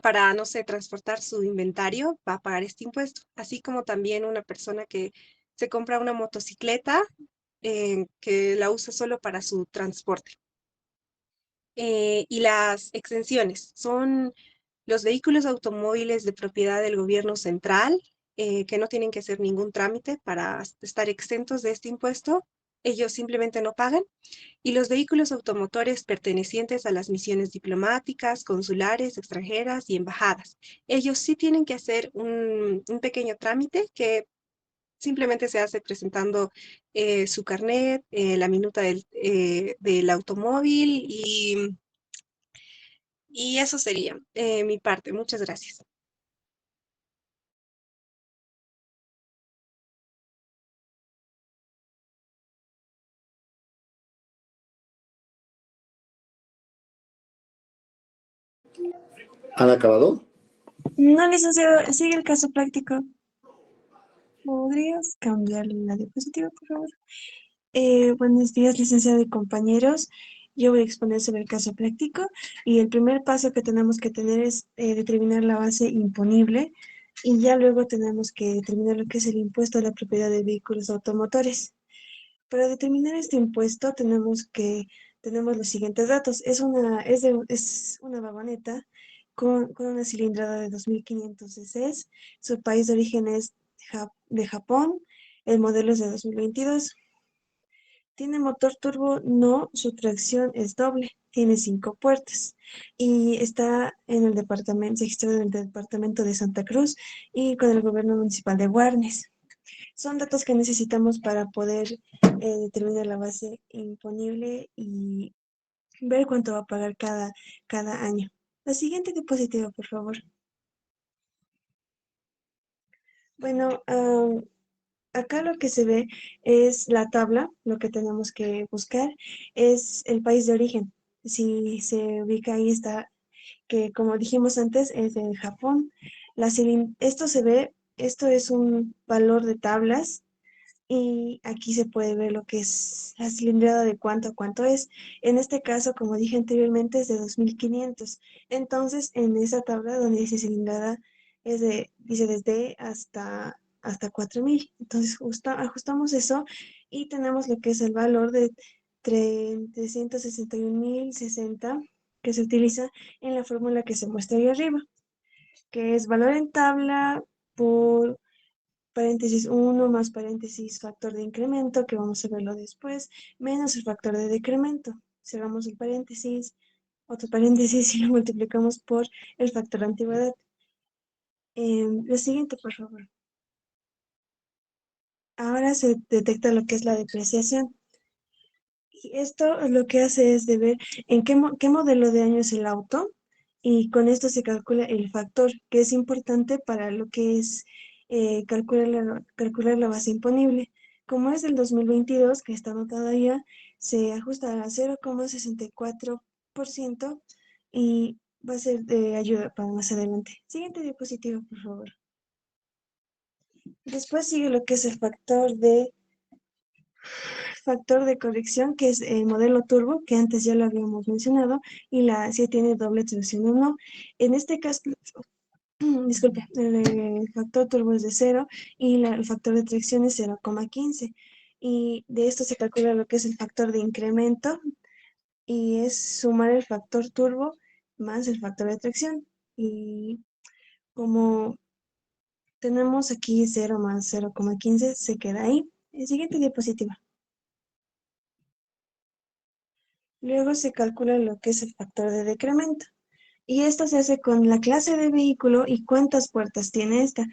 para, no sé, transportar su inventario, va a pagar este impuesto. Así como también una persona que se compra una motocicleta que la usa solo para su transporte. Y las exenciones son los vehículos automóviles de propiedad del gobierno central, que no tienen que hacer ningún trámite para estar exentos de este impuesto. Ellos simplemente no pagan. Y los vehículos automotores pertenecientes a las misiones diplomáticas, consulares, extranjeras y embajadas. Ellos sí tienen que hacer un pequeño trámite que simplemente se hace presentando su carnet, la minuta del automóvil y eso sería mi parte. Muchas gracias. ¿Han acabado? No, licenciado, sigue el caso práctico. ¿Podrías cambiarle la diapositiva, por favor? Buenos días, licenciado y compañeros. Yo voy a exponer sobre el caso práctico y el primer paso que tenemos que tener es determinar la base imponible y ya luego tenemos que determinar lo que es el impuesto a la propiedad de vehículos automotores. Para determinar este impuesto tenemos los siguientes datos. Es una vagoneta con una cilindrada de 2500 cc. Su país de origen es de Japón. El modelo es de 2022. ¿Tiene motor turbo? No, su tracción es doble. Tiene 5 puertas y está en el departamento, se registró en el departamento de Santa Cruz y con el gobierno municipal de Guarnes. Son datos que necesitamos para poder determinar la base imponible y ver cuánto va a pagar cada año. La siguiente diapositiva, por favor. Bueno, acá lo que se ve es la tabla, lo que tenemos que buscar es el país de origen. Si se ubica ahí está, que como dijimos antes, es de Japón. Esto se ve, esto es un valor de tablas y aquí se puede ver lo que es la cilindrada de cuánto a cuánto es. En este caso, como dije anteriormente, es de 2500. Entonces, en esa tabla donde dice cilindrada, dice desde hasta 4000. Entonces, ajustamos eso y tenemos lo que es el valor de 361.060 que se utiliza en la fórmula que se muestra ahí arriba, que es valor en tabla por paréntesis 1 más paréntesis factor de incremento, que vamos a verlo después, menos el factor de decremento. Cerramos el paréntesis, otro paréntesis y lo multiplicamos por el factor de antigüedad. Lo siguiente, por favor. Ahora se detecta lo que es la depreciación. Y esto lo que hace es de ver en qué modelo de año es el auto y con esto se calcula el factor, que es importante para lo que es calcular la base imponible. Como es del 2022, que está anotado allá, se ajusta a 0,64% y va a ser de ayuda para más adelante. Siguiente diapositiva, por favor. Después sigue lo que es el factor de corrección, que es el modelo turbo, que antes ya lo habíamos mencionado, y si tiene doble tracción o no. En este caso, disculpe, el factor turbo es de 0 y el factor de tracción es 0,15. Y de esto se calcula lo que es el factor de incremento y es sumar el factor turbo más el factor de tracción. Y como tenemos aquí 0 más 0,15, se queda ahí. Siguiente diapositiva. Luego se calcula lo que es el factor de decremento. Y esto se hace con la clase de vehículo y cuántas puertas tiene esta.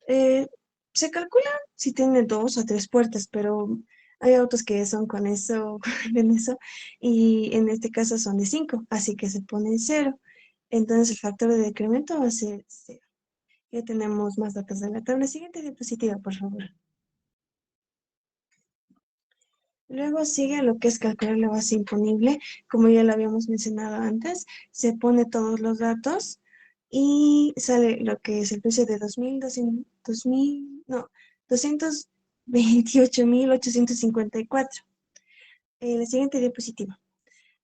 Se calcula si tiene 2 o 3 puertas, pero hay autos que son con eso, con eso, y en este caso son de 5, así que se pone 0. Entonces el factor de decremento va a ser 0. Ya tenemos más datos de la tabla. Siguiente diapositiva, por favor. Luego sigue lo que es calcular la base imponible, como ya lo habíamos mencionado antes, se pone todos los datos y sale lo que es el precio de 228.854. La siguiente diapositiva.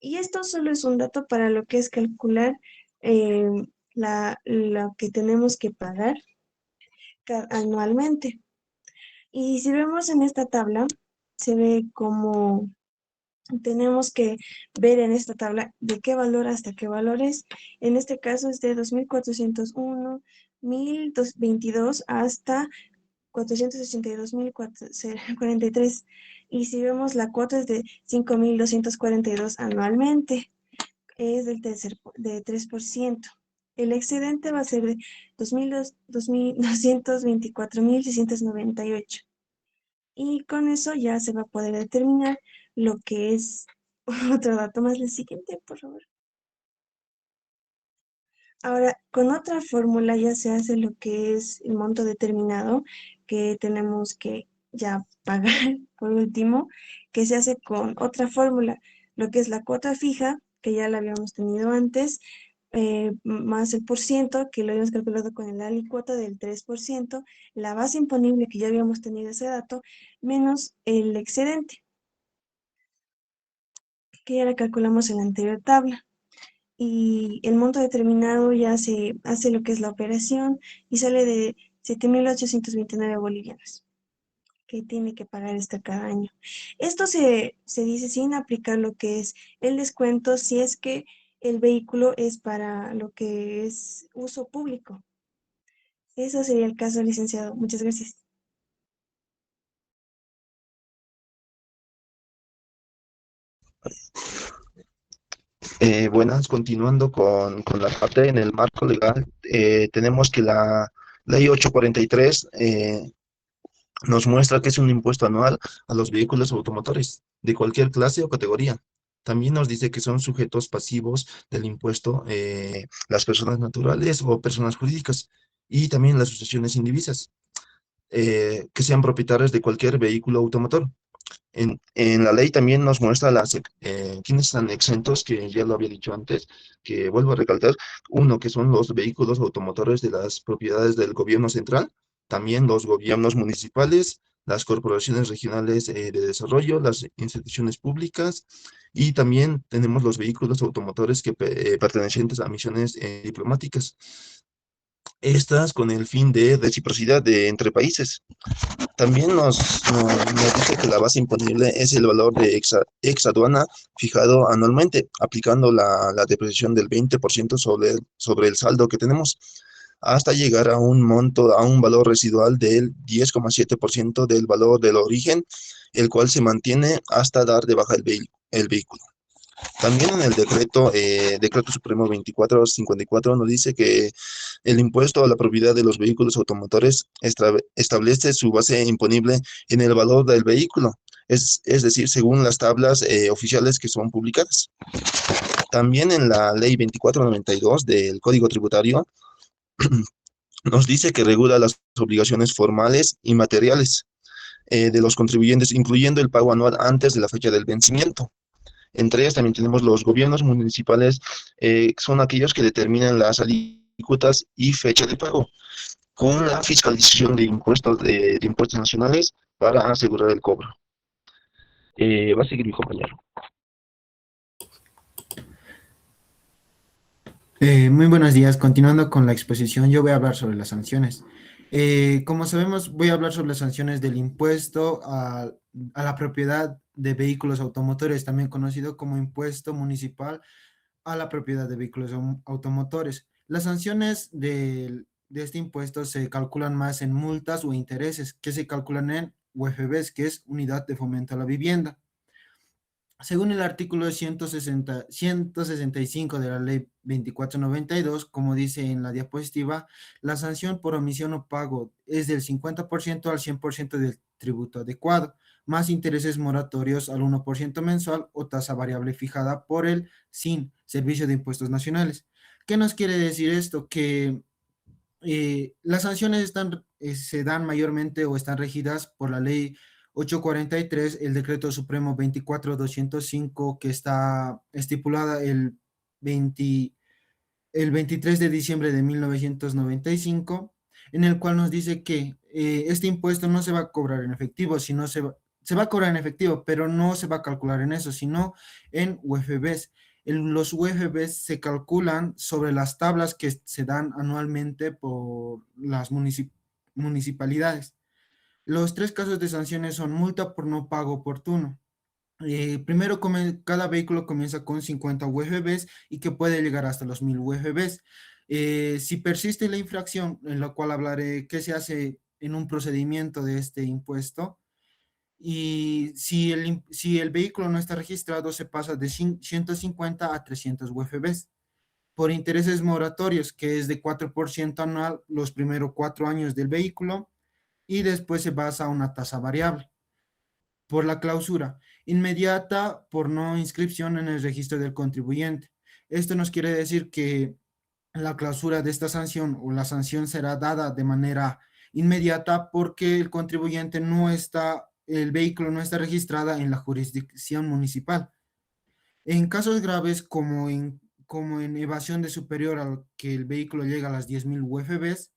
Y esto solo es un dato para lo que es calcular eh, lo que tenemos que pagar anualmente. Y si vemos en esta tabla, se ve como tenemos que ver en esta tabla de qué valor hasta qué valores. En este caso es de 2.401, 1.022 hasta 482.043. Y si vemos la cuota es de 5.242 anualmente, es de 3%. El excedente va a ser de 2.224.698. Y con eso ya se va a poder determinar lo que es otro dato más. El siguiente, por favor. Ahora, con otra fórmula ya se hace lo que es el monto determinado que tenemos que ya pagar por último, que se hace con otra fórmula, lo que es la cuota fija, que ya la habíamos tenido antes, más el porciento, que lo habíamos calculado con la alícuota del 3%, la base imponible, que ya habíamos tenido ese dato, menos el excedente, que ya la calculamos en la anterior tabla. Y el monto determinado ya se hace lo que es la operación y sale de 7.829 bolivianos que tiene que pagar cada año. Esto se dice sin aplicar lo que es el descuento si es que el vehículo es para lo que es uso público. Eso sería el caso, licenciado. Muchas gracias. Buenas, continuando con la parte en el marco legal, tenemos que la ley 843 nos muestra que es un impuesto anual a los vehículos automotores de cualquier clase o categoría. También nos dice que son sujetos pasivos del impuesto las personas naturales o personas jurídicas y también las asociaciones indivisas que sean propietarios de cualquier vehículo automotor. En la ley también nos muestra quiénes están exentos, que ya lo había dicho antes, que vuelvo a recalcar, uno, que son los vehículos automotores de las propiedades del gobierno central, también los gobiernos municipales, las corporaciones regionales de desarrollo, las instituciones públicas, y también tenemos los vehículos automotores pertenecientes a misiones diplomáticas. Estas con el fin de reciprocidad entre países. También nos dice que la base imponible es el valor de ex aduana fijado anualmente, aplicando la depreciación del 20% sobre el saldo que tenemos, hasta llegar a un monto, a un valor residual del 10,7% del valor del origen, el cual se mantiene hasta dar de baja el vehículo. También en el Decreto Supremo 2454 nos dice que el impuesto a la propiedad de los vehículos automotores establece su base imponible en el valor del vehículo, es decir, según las tablas oficiales que son publicadas. También en la Ley 2492 del Código Tributario nos dice que regula las obligaciones formales y materiales de los contribuyentes, incluyendo el pago anual antes de la fecha del vencimiento. Entre ellas también tenemos los gobiernos municipales, que son aquellos que determinan las alícuotas y fecha de pago, con la fiscalización de impuestos nacionales para asegurar el cobro. Va a seguir mi compañero. Muy buenos días. Continuando con la exposición, yo voy a hablar sobre las sanciones. Como sabemos, voy a hablar sobre las sanciones del impuesto a la propiedad de vehículos automotores, también conocido como impuesto municipal a la propiedad de vehículos automotores. Las sanciones de este impuesto se calculan más en multas o intereses, que se calculan en UFBs, que es Unidad de Fomento a la Vivienda. Según el artículo 165 de la Ley 2492, como dice en la diapositiva, la sanción por omisión o pago es del 50% al 100% del tributo adecuado, más intereses moratorios al 1% mensual o tasa variable fijada por el SIN, Servicio de Impuestos Nacionales. ¿Qué nos quiere decir esto? Que las sanciones se dan mayormente o están regidas por la Ley 843, el Decreto Supremo 24205, que está estipulada el 23 de diciembre de 1995, en el cual nos dice que este impuesto no se va a cobrar en efectivo, sino se va a cobrar en efectivo, pero no se va a calcular en eso, sino en UFBs. Los UFBs se calculan sobre las tablas que se dan anualmente por las municipalidades. Los 3 casos de sanciones son multa por no pago oportuno. Primero, cada vehículo comienza con 50 UFBs y que puede llegar hasta los 1000 UFBs. Si persiste la infracción, en la cual hablaré qué se hace en un procedimiento de este impuesto, y si el vehículo no está registrado, se pasa de 150 a 300 UFBs. Por intereses moratorios, que es de 4% anual los primeros 4 años del vehículo, y después se basa a una tasa variable. Por la clausura inmediata por no inscripción en el registro del contribuyente. Esto nos quiere decir que la clausura de esta sanción o la sanción será dada de manera inmediata porque el contribuyente el vehículo no está registrada en la jurisdicción municipal. En casos graves como en evasión de superior al que el vehículo llega a las 10.000 UFBs,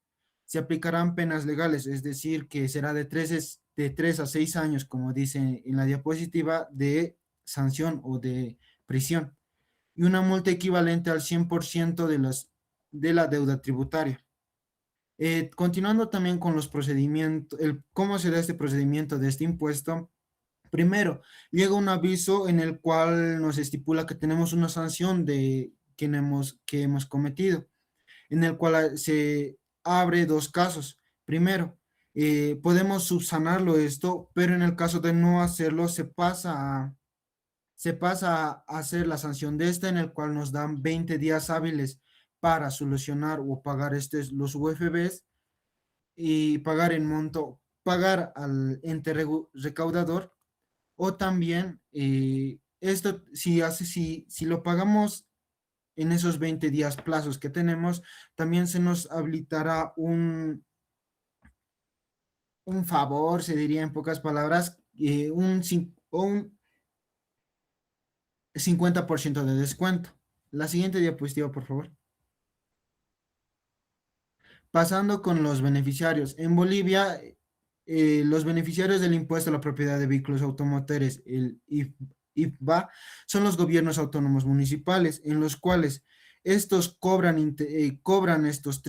se aplicarán penas legales, es decir, que será de 3 a 6 años, como dice en la diapositiva, de sanción o de prisión, y una multa equivalente al 100% de la deuda tributaria. Continuando también con los procedimientos, cómo se da este procedimiento de este impuesto. Primero, llega un aviso en el cual nos estipula que tenemos una sanción que hemos cometido, en el cual se abre 2 casos. Primero, podemos subsanarlo esto, pero en el caso de no hacerlo, se pasa a hacer la sanción de esta, en el cual nos dan 20 días hábiles para solucionar o pagar los UFBs y pagar al ente recaudador, o también esto, si lo pagamos en esos 20 días plazos que tenemos, también se nos habilitará un favor, se diría en pocas palabras, un 50% de descuento. La siguiente diapositiva, por favor. Pasando con los beneficiarios. En Bolivia, los beneficiarios del impuesto a la propiedad de vehículos automotores, el IVA, son los gobiernos autónomos municipales, en los cuales estos cobran estos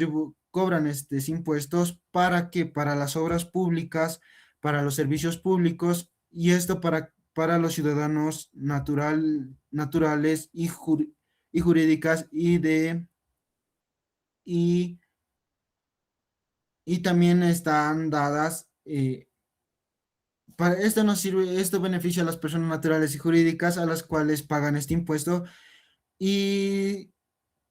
impuestos para las obras públicas, para los servicios públicos, y esto para los ciudadanos naturales y jurídicas y también están dadas, esto beneficia a las personas naturales y jurídicas a las cuales pagan este impuesto, y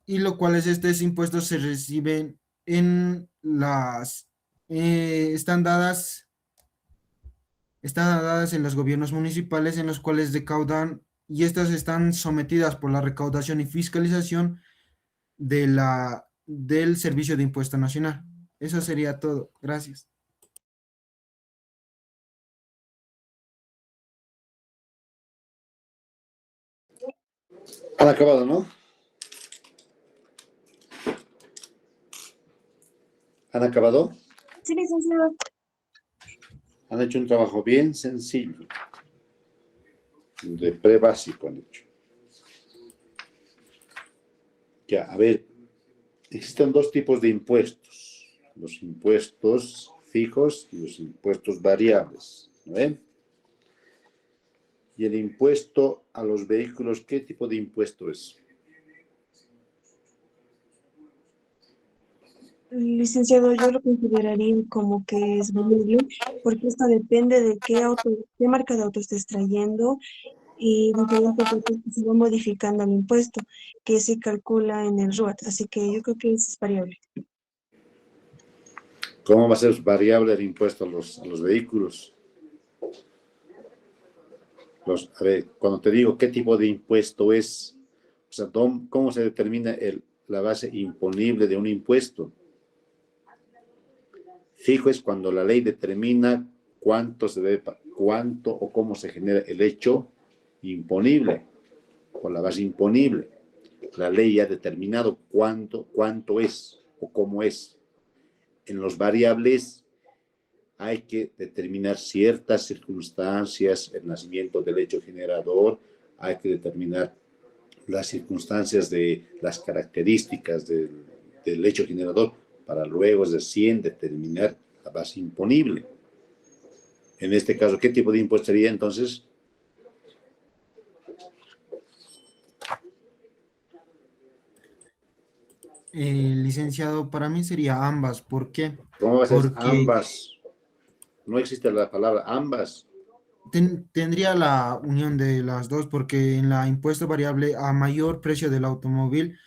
lo cual estos impuestos se reciben están dadas en los gobiernos municipales, en los cuales recaudan, y estas están sometidas por la recaudación y fiscalización del Servicio de Impuesto Nacional. Eso sería todo. Gracias. Han acabado, ¿no? ¿Han acabado? Sí, licenciado. Han hecho un trabajo bien sencillo, de pre-básico han hecho. Ya, a ver, existen 2 tipos de impuestos, los impuestos fijos y los impuestos variables, ¿no ven? Y el impuesto a los vehículos, ¿qué tipo de impuesto es? Licenciado, yo lo consideraría como que es variable, porque esto depende de qué marca de auto estés trayendo y diferentes datos que se va modificando el impuesto que se calcula en el RUAT. Así que yo creo que es variable. ¿Cómo va a ser variable el impuesto a los vehículos? A ver, cuando te digo qué tipo de impuesto es, o sea, ¿cómo se determina la base imponible de un impuesto? Fijo es cuando la ley determina cuánto se debe, cuánto o cómo se genera el hecho imponible o la base imponible. La ley ya ha determinado cuánto es o cómo es. En los variables hay que determinar ciertas circunstancias, el nacimiento del hecho generador, hay que determinar las circunstancias de las características del hecho generador para luego, es decir, determinar la base imponible. En este caso, ¿qué tipo de impuesto sería entonces? Licenciado, para mí sería ambas. ¿Por qué? ¿Cómo va a ser Porque ambas? No existe la palabra ambas. tendría la unión de las dos, porque en la impuesto variable a mayor precio del automóvil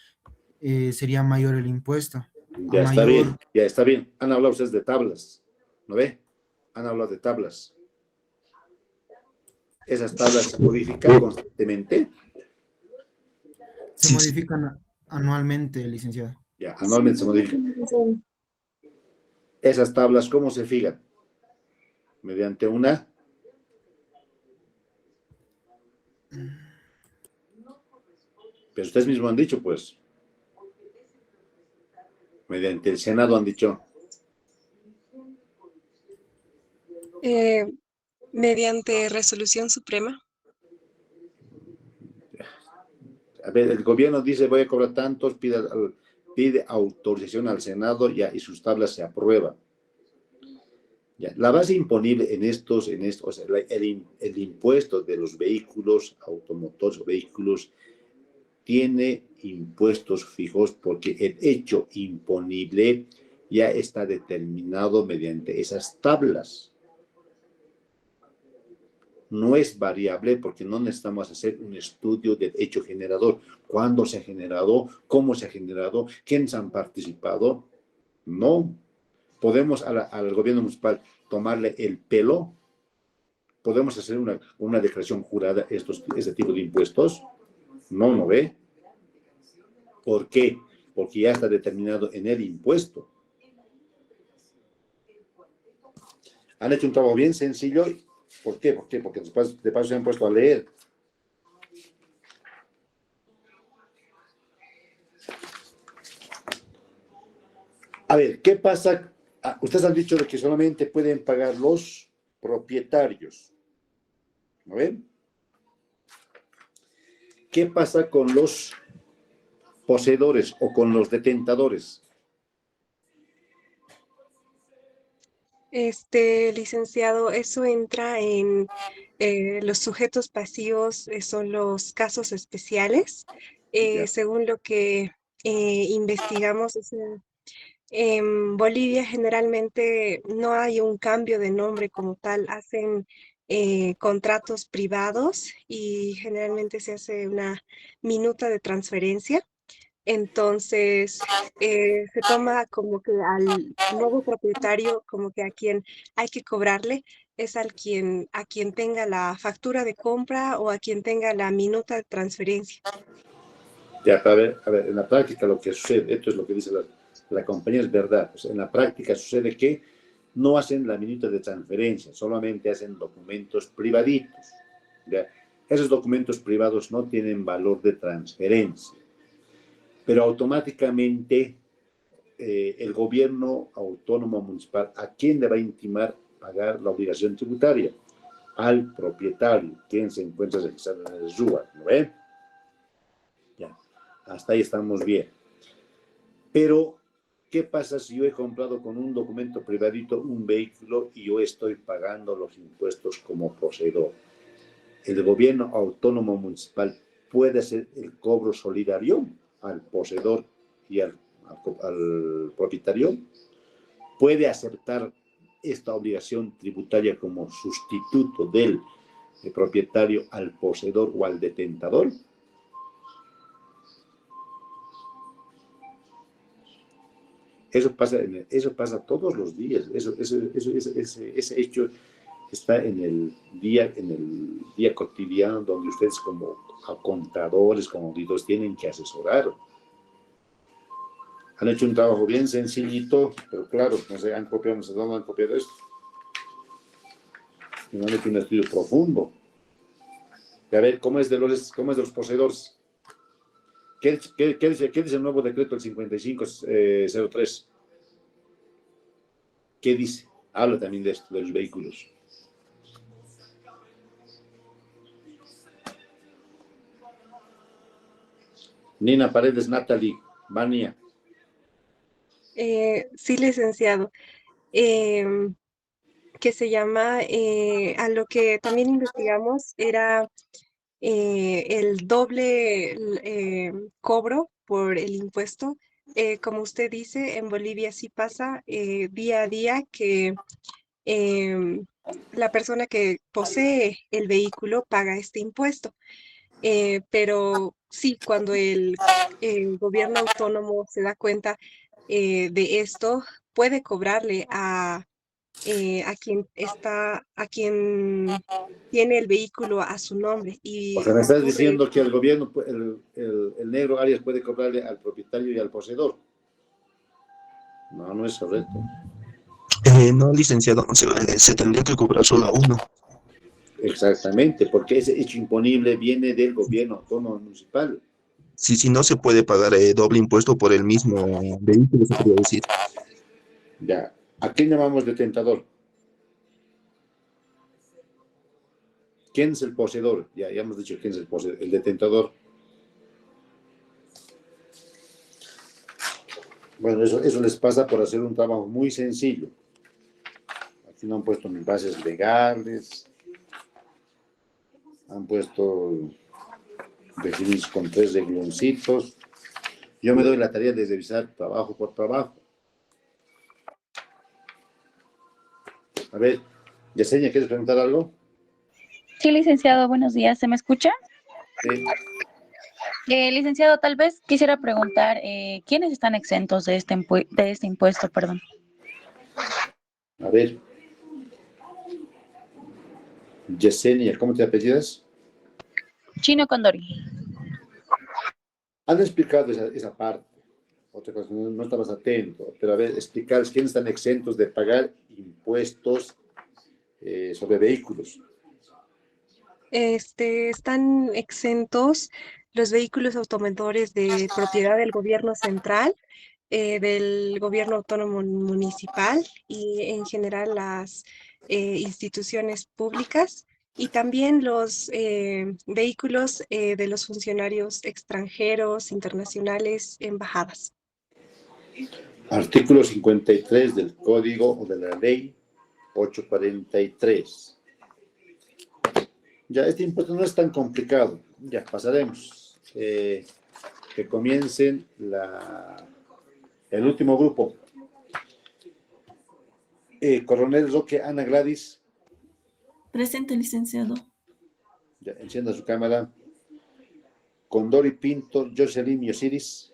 sería mayor el impuesto. A Ya está bien, mayor, ya está bien. Han hablado ustedes de tablas, ¿no ve? Han hablado de tablas. Esas tablas se modifican constantemente. se modifican anualmente, licenciado. Ya, anualmente se modifican. Esas tablas, ¿cómo se fijan? Mediante una... Pero ustedes mismos han dicho, pues. Mediante el Senado han dicho. Mediante resolución suprema. A ver, el gobierno dice, voy a cobrar tantos, pide autorización al Senado ya, y sus tablas se aprueban. Ya, la base imponible en estos, o sea, el impuesto de los vehículos, automotores o vehículos, tiene impuestos fijos porque el hecho imponible ya está determinado mediante esas tablas. No es variable porque no necesitamos hacer un estudio del hecho generador. ¿Cuándo se ha generado? ¿Cómo se ha generado? ¿Quiénes han participado? No. ¿Podemos al gobierno municipal tomarle el pelo? ¿Podemos hacer una declaración jurada este tipo de impuestos? No, ¿no ve? ¿Por qué? Porque ya está determinado en el impuesto. Han hecho un trabajo bien sencillo. ¿Por qué? ¿Por qué? Porque de paso se han puesto a leer. A ver, ¿qué pasa? Ustedes han dicho que solamente pueden pagar los propietarios. ¿No ven? ¿Qué pasa con los poseedores o con los detentadores? Licenciado, eso entra en los sujetos pasivos, son los casos especiales. Ya. Según lo que investigamos, en Bolivia generalmente no hay un cambio de nombre como tal, hacen contratos privados y generalmente se hace una minuta de transferencia. Entonces, se toma como que al nuevo propietario, como que a quien hay que cobrarle, es a quien tenga la factura de compra o a quien tenga la minuta de transferencia. Ya, a ver, en la práctica lo que sucede, esto es lo que dice la compañía, es verdad. Pues en la práctica sucede que no hacen la minuta de transferencia, solamente hacen documentos privaditos. ¿Ya? Esos documentos privados no tienen valor de transferencia, pero automáticamente el gobierno autónomo municipal, ¿a quién le va a intimar pagar la obligación tributaria? Al propietario, quien se encuentra registrado en el SUA, ¿no ven? Ya, hasta ahí estamos bien. Pero, ¿qué pasa si yo he comprado con un documento privadito un vehículo y yo estoy pagando los impuestos como poseedor? ¿El gobierno autónomo municipal puede hacer el cobro solidario al poseedor y al propietario? ¿Puede aceptar esta obligación tributaria como sustituto del propietario al poseedor o al detentador? Eso pasa todos los días. Ese hecho está en el día cotidiano donde ustedes como contadores, como auditores, tienen que asesorar. Han hecho un trabajo bien sencillito, pero claro, no sé, han copiado, no sé dónde han copiado esto. No han hecho un estudio profundo. A ver, ¿cómo es de los poseedores? ¿Qué dice el nuevo decreto del 5503? ¿Qué dice? Habla también de esto, de los vehículos. Nina Paredes, Natalie, Vania. Sí, licenciado. Que se llama, a lo que también investigamos era el doble cobro por el impuesto. Como usted dice, en Bolivia sí pasa día a día que la persona que posee el vehículo paga este impuesto. Pero sí, cuando el gobierno autónomo se da cuenta de esto, puede cobrarle a quien tiene el vehículo a su nombre. O Y sea, me estás ocurre, diciendo que el gobierno, el negro Arias puede cobrarle al propietario y al poseedor. No, no es correcto. No, licenciado, se tendría que cobrar solo a uno. Exactamente, porque ese hecho imponible viene del gobierno autónomo municipal. Si no se puede pagar doble impuesto por el mismo vehículo, se podría decir. Ya. ¿A quién llamamos detentador? ¿Quién es el poseedor? Ya hemos dicho quién es el poseedor, el detentador. Bueno, eso les pasa por hacer un trabajo muy sencillo. Aquí no han puesto ni bases legales, han puesto definidos con 3 rengloncitos. Yo me doy la tarea de revisar trabajo por trabajo. A ver, Yesenia, ¿quieres preguntar algo? Sí, licenciado, buenos días. ¿Se me escucha? Sí. Licenciado, tal vez quisiera preguntar, ¿quiénes están exentos de de este impuesto, perdón? A ver, Yesenia, ¿cómo te apellidas? Chino Condori. Han explicado esa parte. Otra cosa, no estabas atento, pero a ver, explicarles quiénes están exentos de pagar impuestos sobre vehículos. están exentos los vehículos automotores de propiedad del gobierno central, del gobierno autónomo municipal y en general las instituciones públicas, y también los vehículos de los funcionarios extranjeros, internacionales, embajadas. Artículo 53 del Código o de la Ley 843. Ya, este impuesto no es tan complicado. Ya, pasaremos. Que comiencen el último grupo. Coronel Roque Ana Gladys. Presente, licenciado. Ya, encienda su cámara. Condori Pinto Jocelyn Osiris.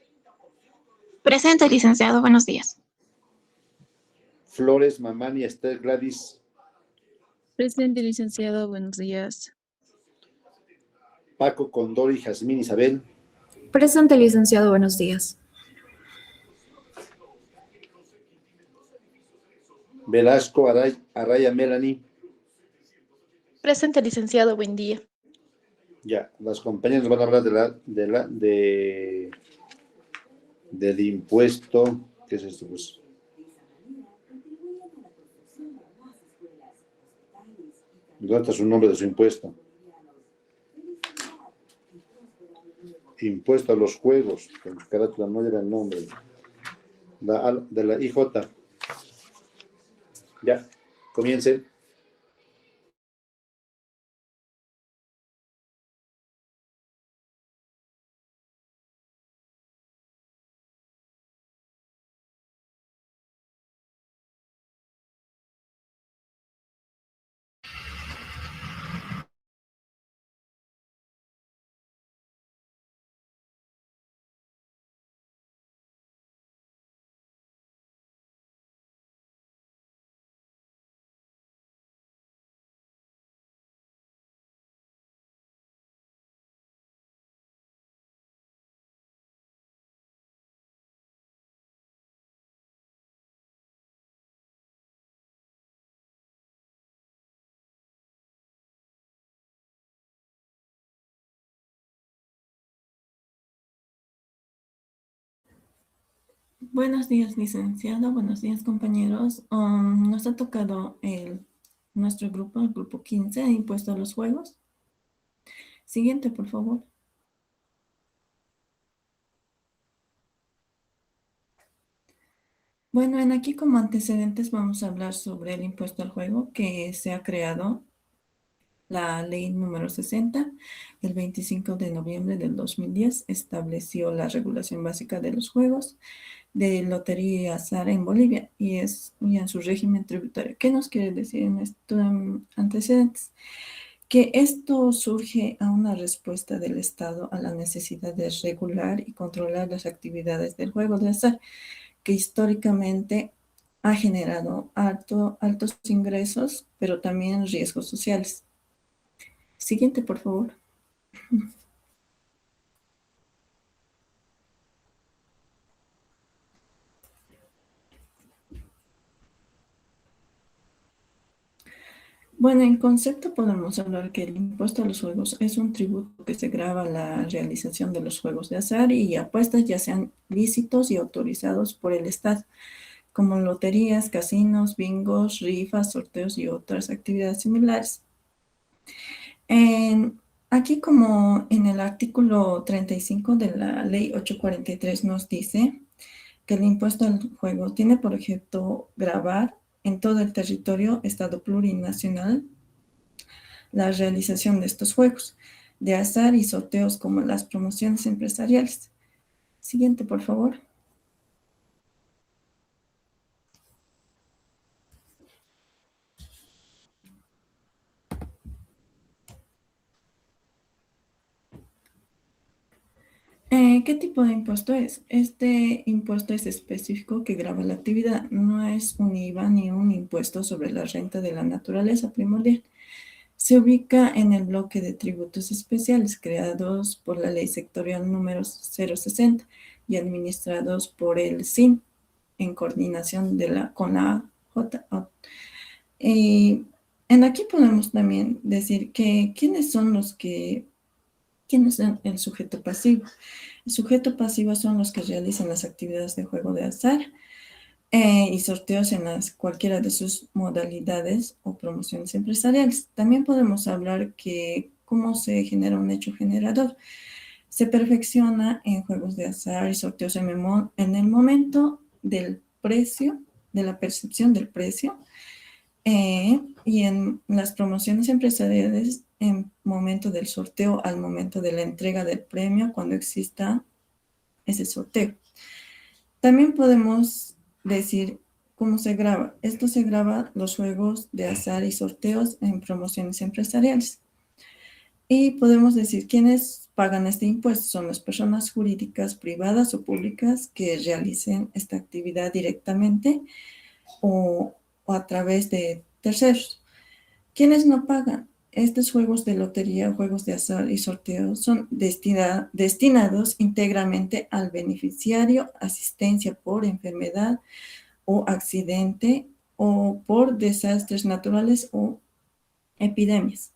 Presente, licenciado. Buenos días. Flores Mamani Esther Gladys. Presente, licenciado. Buenos días. Paco Condori Jazmín Isabel. Presente, licenciado. Buenos días. Velasco Araya Melanie. Presente, licenciado. Buen día. Ya, las compañeras van a hablar del impuesto. ¿Qué es esto? Pues ¿dónde está su nombre de su impuesto? Impuesto a los juegos, que en carátula no lleva el nombre. De la IJ. Ya, comiencen. Buenos días, licenciado. Buenos días, compañeros. Nos ha tocado nuestro grupo, el grupo 15, impuesto a los juegos. Siguiente, por favor. Bueno, aquí como antecedentes vamos a hablar sobre el impuesto al juego que se ha creado la ley número 60, el 25 de noviembre del 2010, estableció la regulación básica de los juegos de lotería y azar en Bolivia y en su régimen tributario. ¿Qué nos quiere decir en estos antecedentes? Que esto surge a una respuesta del Estado a la necesidad de regular y controlar las actividades del juego de azar, que históricamente ha generado altos ingresos, pero también riesgos sociales. Siguiente, por favor. Bueno, en concepto podemos hablar que el impuesto a los juegos es un tributo que se grava la realización de los juegos de azar y apuestas, ya sean lícitos y autorizados por el Estado, como loterías, casinos, bingos, rifas, sorteos y otras actividades similares. Aquí, como en el artículo 35 de la ley 843 nos dice que el impuesto al juego tiene por objeto gravar en todo el territorio Estado plurinacional la realización de estos juegos de azar y sorteos como las promociones empresariales. Siguiente, por favor. ¿Qué tipo de impuesto es? Este impuesto es específico que grava la actividad, no es un IVA ni un impuesto sobre la renta de la naturaleza primordial. Se ubica en el bloque de tributos especiales creados por la Ley Sectorial número 060 y administrados por el SIN en coordinación con la JO. Aquí podemos también decir que ¿quiénes son el sujeto pasivo? El sujeto pasivo son los que realizan las actividades de juego de azar y sorteos en cualquiera de sus modalidades o promociones empresariales. También podemos hablar que cómo se genera un hecho generador. Se perfecciona en juegos de azar y sorteos en el momento del precio, de la percepción del precio, y en las promociones empresariales en momento del sorteo al momento de la entrega del premio cuando exista ese sorteo. También podemos decir cómo se graba. Esto se graba los juegos de azar y sorteos en promociones empresariales. Y podemos decir quiénes pagan este impuesto. Son las personas jurídicas, privadas o públicas que realicen esta actividad directamente o a través de terceros. ¿Quiénes no pagan? Estos juegos de lotería, juegos de azar y sorteos son destinados íntegramente al beneficiario, asistencia por enfermedad o accidente o por desastres naturales o epidemias.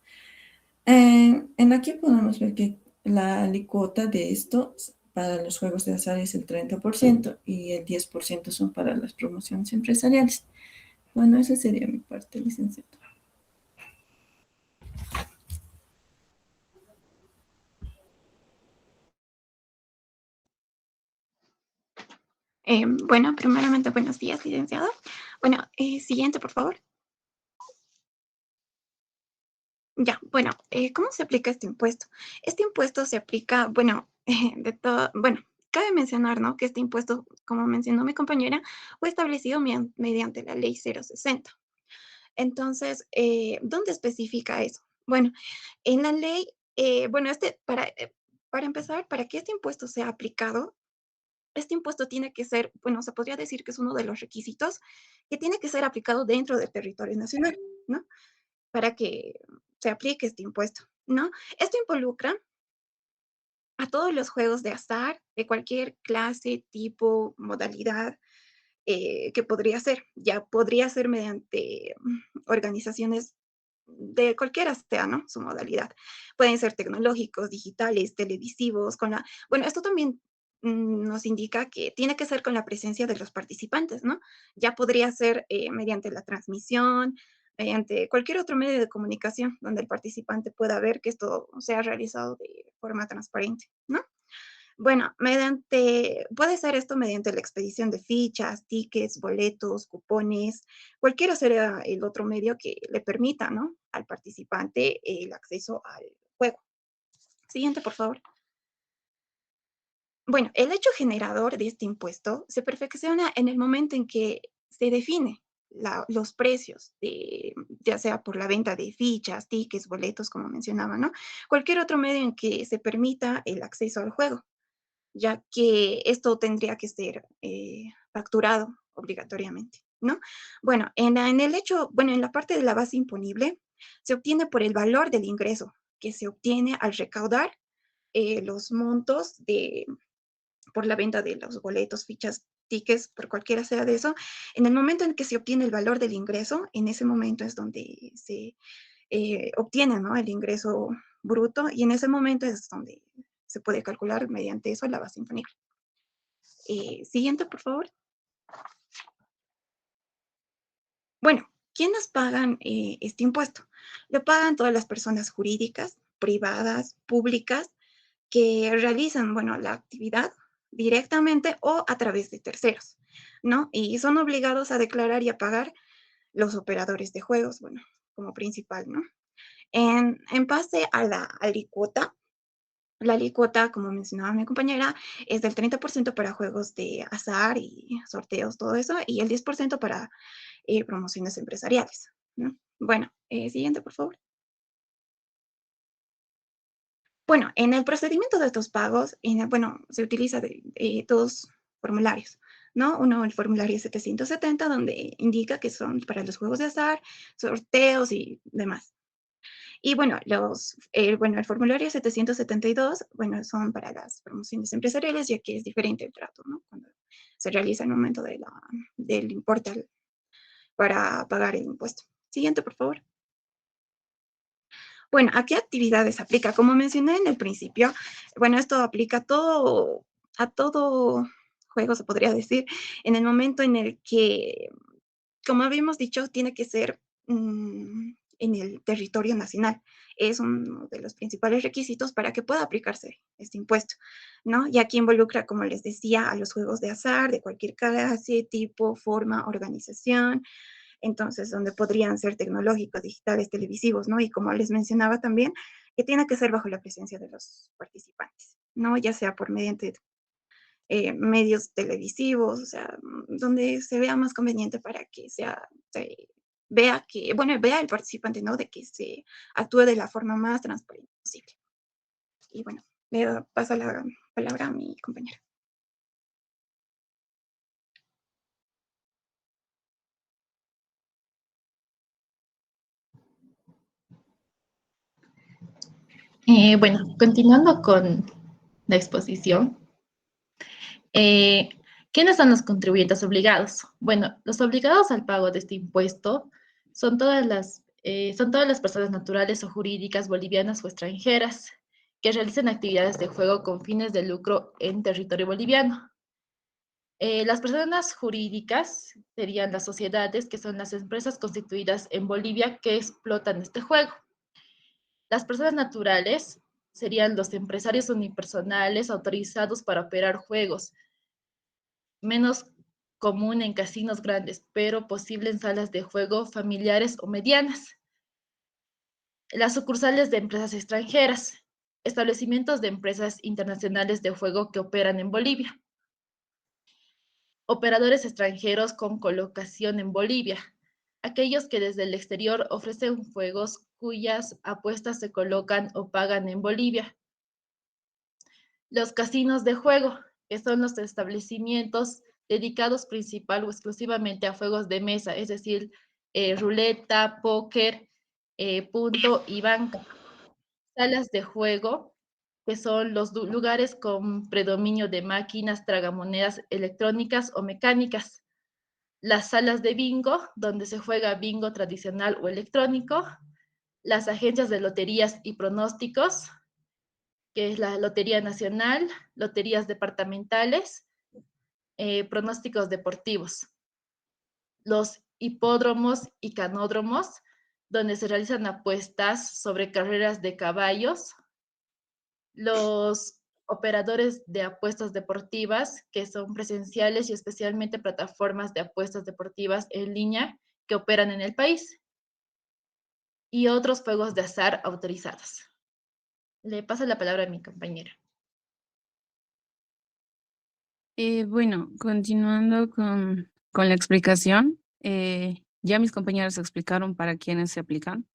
Aquí podemos ver que la alícuota de esto para los juegos de azar es el 30% y el 10% son para las promociones empresariales. Bueno, esa sería mi parte, licenciado. Bueno, primeramente, buenos días, licenciado. Bueno, siguiente, por favor. Ya, bueno, ¿cómo se aplica este impuesto? Este impuesto se aplica, bueno, cabe mencionar, ¿no? Que este impuesto, como mencionó mi compañera, fue establecido mediante la ley 060. Entonces, ¿dónde especifica eso? Bueno, en la ley, para empezar, para que este impuesto sea aplicado, este impuesto tiene que ser, bueno, se podría decir que es uno de los requisitos que tiene que ser aplicado dentro del territorio nacional, ¿no? Para que se aplique este impuesto, ¿no? Esto involucra a todos los juegos de azar de cualquier clase, tipo, modalidad que podría ser. Ya podría ser mediante organizaciones de cualquiera sea, ¿no? Su modalidad. Pueden ser tecnológicos, digitales, televisivos, bueno, esto también nos indica que tiene que ser con la presencia de los participantes, ¿no? Ya podría ser mediante la transmisión, mediante cualquier otro medio de comunicación donde el participante pueda ver que esto se ha realizado de forma transparente, ¿no? Bueno, puede ser esto mediante la expedición de fichas, tickets, boletos, cupones, cualquiera sería el otro medio que le permita, ¿no? Al participante el acceso al juego. Siguiente, por favor. Bueno, el hecho generador de este impuesto se perfecciona en el momento en que se define los precios, ya sea por la venta de fichas, tickets, boletos, como mencionaba, ¿no? Cualquier otro medio en que se permita el acceso al juego, ya que esto tendría que ser facturado obligatoriamente, ¿no? Bueno, en la parte de la base imponible, se obtiene por el valor del ingreso que se obtiene al recaudar los montos por la venta de los boletos, fichas, tickets, por cualquiera sea de eso. En el momento en que se obtiene el valor del ingreso, en ese momento es donde se obtiene, ¿no? El ingreso bruto, y en ese momento es donde se puede calcular mediante eso la base imponible. Siguiente, por favor. Bueno, ¿quiénes pagan este impuesto? Lo pagan todas las personas jurídicas, privadas, públicas, que realizan, bueno, la actividad directamente o a través de terceros, ¿no? Y son obligados a declarar y a pagar los operadores de juegos, bueno, como principal, ¿no? En base a la alícuota, como mencionaba mi compañera, es del 30% para juegos de azar y sorteos, todo eso, y el 10% para promociones empresariales, ¿no? Bueno, siguiente, por favor. Bueno, en el procedimiento de estos pagos, se utiliza dos formularios, ¿no? Uno, el formulario 770, donde indica que son para los juegos de azar, sorteos y demás. Y bueno, el formulario 772, son para las promociones empresariales, ya que es diferente el trato, ¿no? Cuando se realiza el momento del importe para pagar el impuesto. Siguiente, por favor. Bueno, ¿a qué actividades aplica? Como mencioné en el principio, esto aplica a todo juego, se podría decir, en el momento en el que, como habíamos dicho, tiene que ser en el territorio nacional. Es uno de los principales requisitos para que pueda aplicarse este impuesto, ¿no? Y aquí involucra, como les decía, a los juegos de azar de cualquier clase, tipo, forma, organización, entonces donde podrían ser tecnológicos, digitales, televisivos, ¿no? Y como les mencionaba también, que tiene que ser bajo la presencia de los participantes, ¿no? Ya sea por mediante medios televisivos, o sea, donde se vea más conveniente para que vea el participante, ¿no? De que se actúe de la forma más transparente posible. Y bueno, le paso la palabra a mi compañera. Continuando con la exposición, ¿quiénes son los contribuyentes obligados? Bueno, los obligados al pago de este impuesto son todas las personas naturales o jurídicas bolivianas o extranjeras que realicen actividades de juego con fines de lucro en territorio boliviano. Las personas jurídicas serían las sociedades, que son las empresas constituidas en Bolivia que explotan este juego. Las personas naturales serían los empresarios unipersonales autorizados para operar juegos, menos común en casinos grandes, pero posible en salas de juego familiares o medianas. Las sucursales de empresas extranjeras, establecimientos de empresas internacionales de juego que operan en Bolivia. Operadores extranjeros con colocación en Bolivia, aquellos que desde el exterior ofrecen juegos cuyas apuestas se colocan o pagan en Bolivia. Los casinos de juego, que son los establecimientos dedicados principal o exclusivamente a juegos de mesa, es decir, ruleta, póker, punto y banca. Salas de juego, que son los lugares con predominio de máquinas tragamonedas electrónicas o mecánicas. Las salas de bingo, donde se juega bingo tradicional o electrónico. Las agencias de loterías y pronósticos. que es la Lotería Nacional, loterías departamentales, pronósticos deportivos, los hipódromos y canódromos, donde se realizan apuestas sobre carreras de caballos, los operadores de apuestas deportivas, que son presenciales y especialmente plataformas de apuestas deportivas en línea que operan en el país, y otros juegos de azar autorizados. Le paso la palabra a mi compañera. Bueno, continuando con la explicación, ya mis compañeros explicaron para quiénes se aplican,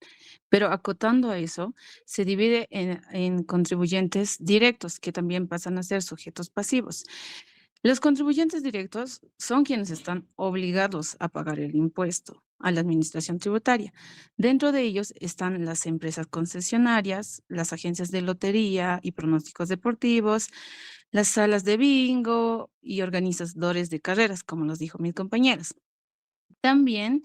pero acotando a eso, se divide en contribuyentes directos, que también pasan a ser sujetos pasivos. Los contribuyentes directos son quienes están obligados a pagar el impuesto a la administración tributaria. Dentro de ellos están las empresas concesionarias, las agencias de lotería y pronósticos deportivos, las salas de bingo y organizadores de carreras, como los dijo mis compañeros. También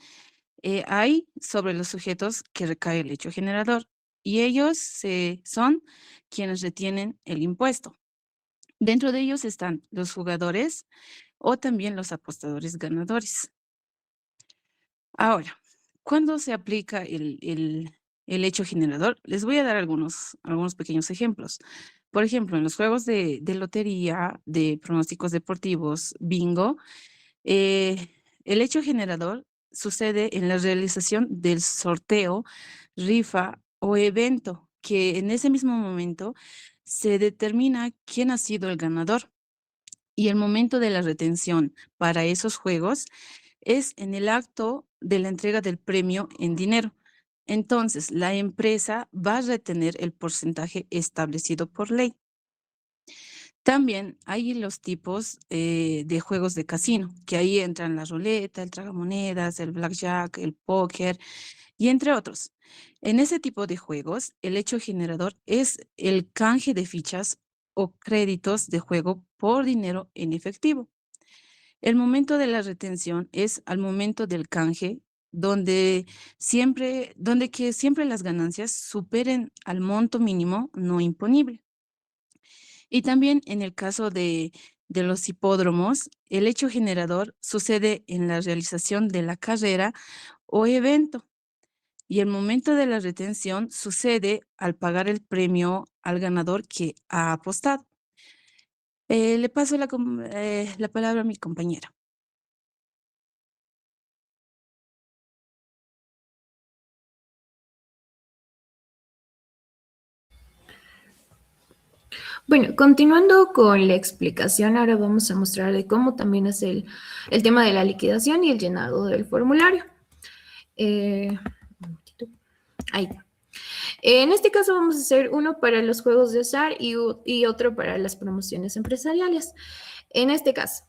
hay sobre los sujetos que recae el hecho generador y ellos son quienes retienen el impuesto. Dentro de ellos están los jugadores o también los apostadores ganadores. Ahora, ¿cuándo se aplica el hecho generador? Les voy a dar algunos pequeños ejemplos. Por ejemplo, en los juegos de lotería, de pronósticos deportivos, bingo, el hecho generador sucede en la realización del sorteo, rifa o evento, que en ese mismo momento se determina quién ha sido el ganador. Y el momento de la retención para esos juegos es en el acto de la entrega del premio en dinero. Entonces, la empresa va a retener el porcentaje establecido por ley. También hay los tipos de juegos de casino, que ahí entran la ruleta, el tragamonedas, el blackjack, el póker y entre otros. En ese tipo de juegos, el hecho generador es el canje de fichas o créditos de juego por dinero en efectivo. El momento de la retención es al momento del canje, donde que siempre las ganancias superen al monto mínimo no imponible. Y también en el caso de los hipódromos, el hecho generador sucede en la realización de la carrera o evento. Y el momento de la retención sucede al pagar el premio al ganador que ha apostado. Le paso la palabra a mi compañera. Bueno, continuando con la explicación, ahora vamos a mostrar de cómo también es el tema de la liquidación y el llenado del formulario. Un momentito. Ahí. En este caso vamos a hacer uno para los juegos de azar y otro para las promociones empresariales. En este caso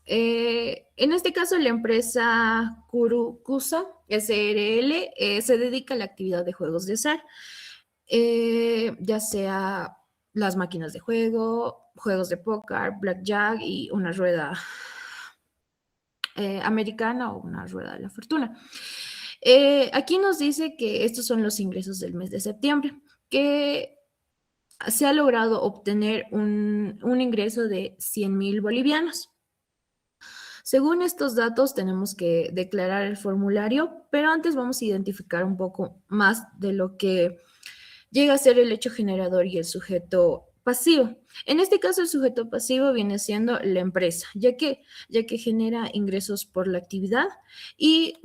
la empresa Cusa SRL se dedica a la actividad de juegos de azar, ya sea las máquinas de juego, juegos de póker, blackjack y una rueda americana o una rueda de la fortuna. Aquí nos dice que estos son los ingresos del mes de septiembre, que se ha logrado obtener un ingreso de 100,000 bolivianos. Según estos datos, tenemos que declarar el formulario, pero antes vamos a identificar un poco más de lo que llega a ser el hecho generador y el sujeto pasivo. En este caso, el sujeto pasivo viene siendo la empresa, ya que genera ingresos por la actividad y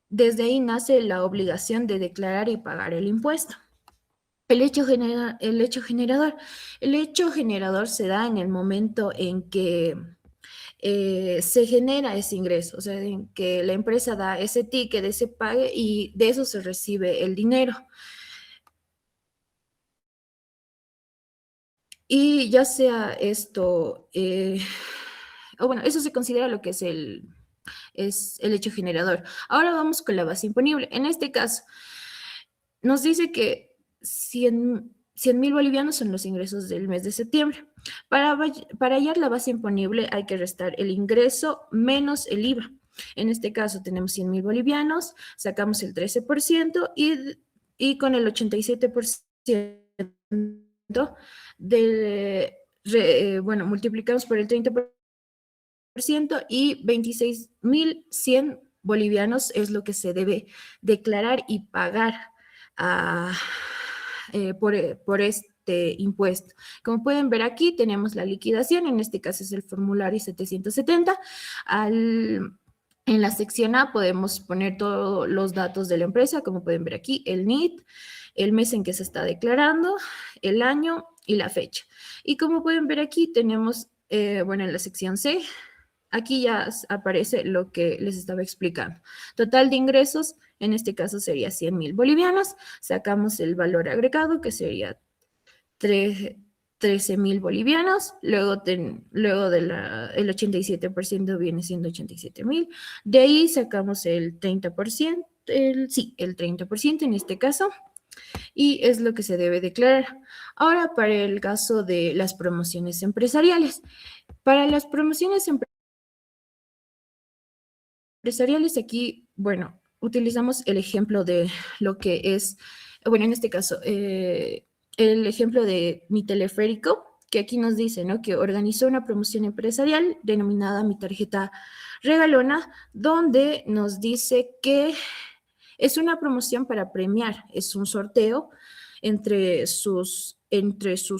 desde ahí nace la obligación de declarar y pagar el impuesto. El hecho generador se da en el momento en que se genera ese ingreso, o sea, en que la empresa da ese ticket, ese pague y de eso se recibe el dinero. Y ya sea esto, bueno, eso se considera lo que es el hecho generador. Ahora vamos con la base imponible. En este caso, nos dice que 100,000 bolivianos son los ingresos del mes de septiembre. Para hallar la base imponible hay que restar el ingreso menos el IVA. En este caso tenemos 100,000 bolivianos, sacamos el 13% y con el 87% bueno, multiplicamos por el 30% y 26.100 bolivianos es lo que se debe declarar y pagar por este impuesto. Como pueden ver aquí, tenemos la liquidación, en este caso es el formulario 770. En la sección A podemos poner todos los datos de la empresa, como pueden ver aquí, el NIT, el mes en que se está declarando, el año y la fecha. Y como pueden ver aquí, tenemos, bueno, en la sección C, aquí ya aparece lo que les estaba explicando. Total de ingresos, en este caso sería 100.000 bolivianos. Sacamos el valor agregado, que sería 13.000 bolivianos. Luego del 87% viene siendo 87.000. De ahí sacamos el 30%, el 30% en este caso. Y es lo que se debe declarar. Ahora, para el caso de las promociones empresariales. Para las promociones empresariales aquí, bueno, utilizamos el ejemplo de lo que es, bueno, en este caso, el ejemplo de Mi Teleférico, que aquí nos dice, ¿no?, que organizó una promoción empresarial denominada Mi Tarjeta Regalona, donde nos dice que es una promoción para premiar, es un sorteo entre sus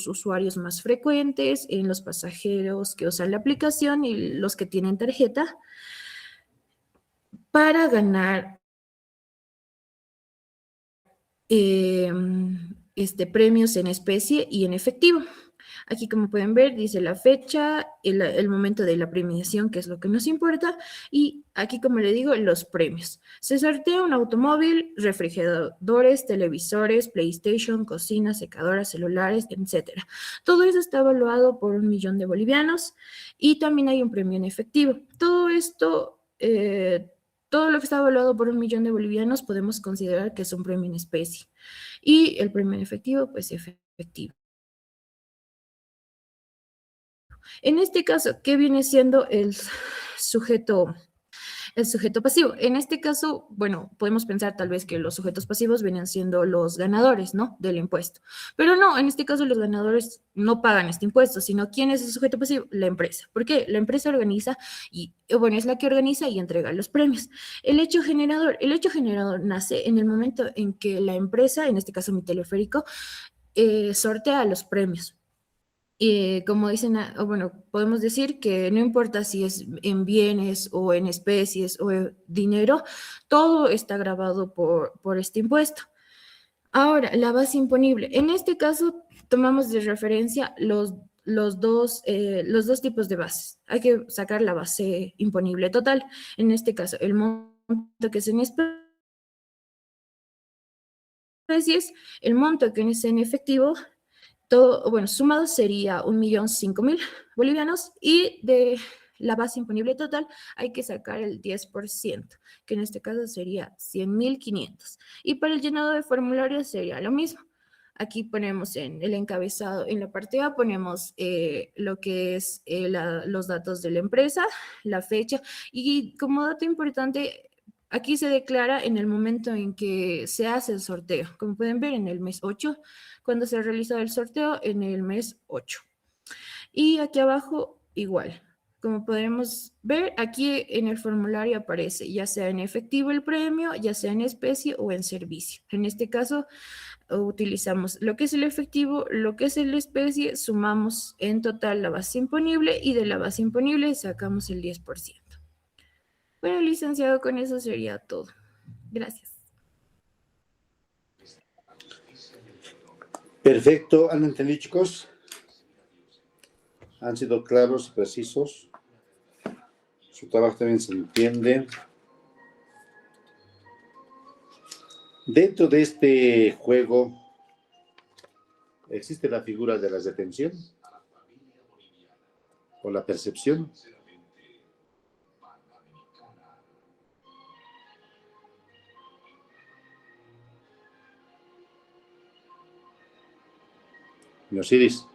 usuarios más frecuentes, en los pasajeros que usan la aplicación y los que tienen tarjeta, para ganar premios en especie y en efectivo. Aquí, como pueden ver, dice la fecha, el momento de la premiación, que es lo que nos importa, y aquí, como le digo, los premios. Se sortea un automóvil, refrigeradores, televisores, PlayStation, cocinas, secadoras, celulares, etc. Todo eso está evaluado por 1.000.000 de bolivianos y también hay un premio en efectivo. Todo esto, todo lo que está evaluado por 1.000.000 de bolivianos podemos considerar que es un premio en especie. Y el premio en efectivo, pues efectivo. En este caso, ¿qué viene siendo el sujeto pasivo? En este caso, bueno, podemos pensar tal vez que los sujetos pasivos vienen siendo los ganadores, ¿no?, del impuesto. Pero no, en este caso los ganadores no pagan este impuesto, sino ¿quién es el sujeto pasivo? La empresa. ¿Por qué? La empresa organiza y, bueno, es la que organiza y entrega los premios. El hecho generador nace en el momento en que la empresa, en este caso Mi Teleférico, sortea los premios. Como dicen, bueno, podemos decir que no importa si es en bienes o en especies o en dinero, todo está grabado por este impuesto. Ahora, la base imponible. En este caso, tomamos de referencia los dos tipos de bases. Hay que sacar la base imponible total. En este caso, el monto que es en especies, el monto que es en efectivo. Todo, bueno, sumado sería 1.005.000 bolivianos y de la base imponible total hay que sacar el 10%, que en este caso sería 100.500. Y para el llenado de formulario sería lo mismo. Aquí ponemos en el encabezado, en la parte A, ponemos lo que es los datos de la empresa, la fecha, y como dato importante, aquí se declara en el momento en que se hace el sorteo. Como pueden ver, en el mes 8, cuando se realiza el sorteo, en el mes 8. Y aquí abajo, igual. Como podemos ver, aquí en el formulario aparece ya sea en efectivo el premio, ya sea en especie o en servicio. En este caso, utilizamos lo que es el efectivo, lo que es la especie, sumamos en total la base imponible y de la base imponible sacamos el 10%. Bueno, licenciado, con eso sería todo. Gracias. Perfecto. ¿Han entendido, chicos? ¿Han sido claros y precisos? Su trabajo también se entiende. Dentro de este juego, ¿existe la figura de la detención? ¿O la percepción? Osiris.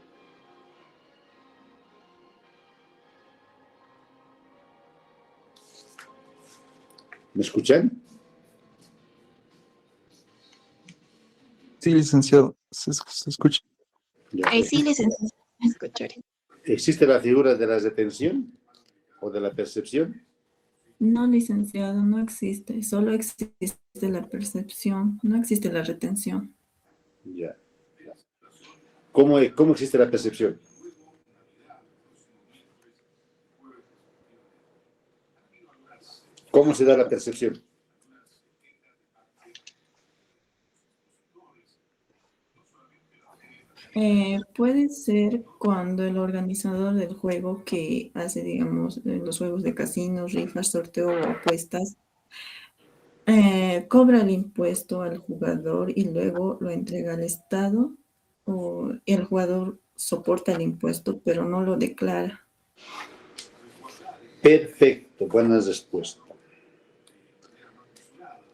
¿Me escuchan? Sí, licenciado, se escucha. Ya. Sí, licenciado. Escucharé. ¿Existe la figura de la retención o de la percepción? No, licenciado, no existe. Solo existe la percepción, no existe la retención. Ya. ¿Cómo existe la percepción? ¿Cómo se da la percepción? Puede ser cuando el organizador del juego que hace, digamos, los juegos de casinos, rifas, sorteo o apuestas, cobra el impuesto al jugador y luego lo entrega al Estado, o el jugador soporta el impuesto pero no lo declara. Perfecto, buena respuesta.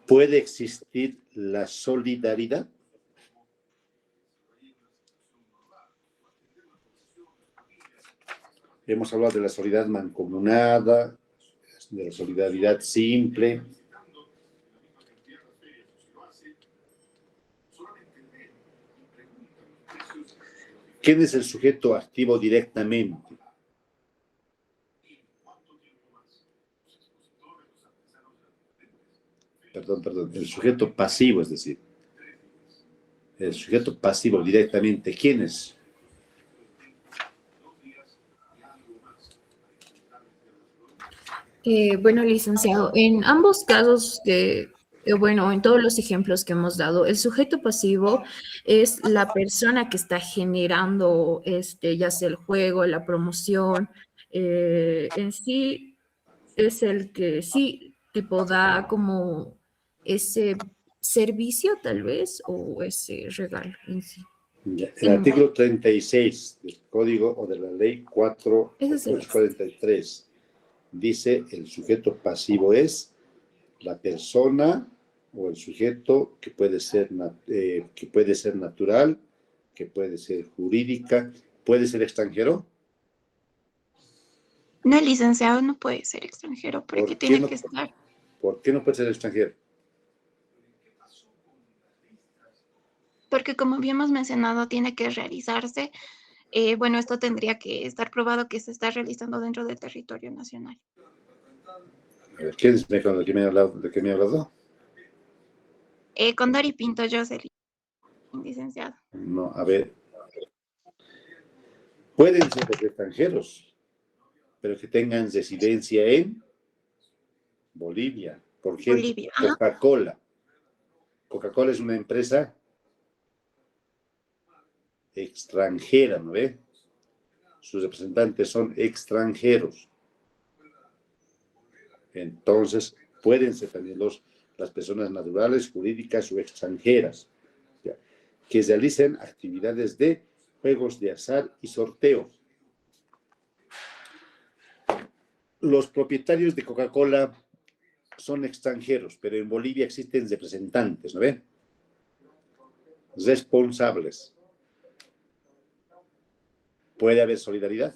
¿Puede existir la solidaridad? Hemos hablado de la solidaridad mancomunada, de la solidaridad simple. ¿Quién es el sujeto activo directamente? Perdón, el sujeto pasivo, es decir. El sujeto pasivo directamente, ¿quién es? Bueno, licenciado, en ambos casos bueno, en todos los ejemplos que hemos dado, el sujeto pasivo es la persona que está generando, ya sea el juego, la promoción, en sí es el que sí, tipo, da como ese servicio tal vez, o ese regalo en sí. Ya, el artículo 36 del Código o de la Ley 443 dice el sujeto pasivo es la persona o el sujeto que puede ser natural, que puede ser jurídica, puede ser extranjero. No, el licenciado no puede ser extranjero porque tiene que estar. ¿Por qué no puede ser extranjero? Porque como habíamos mencionado, tiene que realizarse. Bueno, esto tendría que estar probado que se está realizando dentro del territorio nacional. A ver, ¿quién es de qué me ha hablado? Con Dari Pinto, Jocelyn, licenciado. No, a ver. Pueden ser extranjeros, pero que tengan residencia en Bolivia. Por ejemplo, Bolivia. Coca-Cola. Coca-Cola es una empresa extranjera, ¿no ve? Sus representantes son extranjeros. Entonces, pueden ser también las personas naturales, jurídicas o extranjeras, ¿ya?, que realicen actividades de juegos de azar y sorteo. Los propietarios de Coca-Cola son extranjeros, pero en Bolivia existen representantes, ¿no ven? Responsables. ¿Puede haber solidaridad?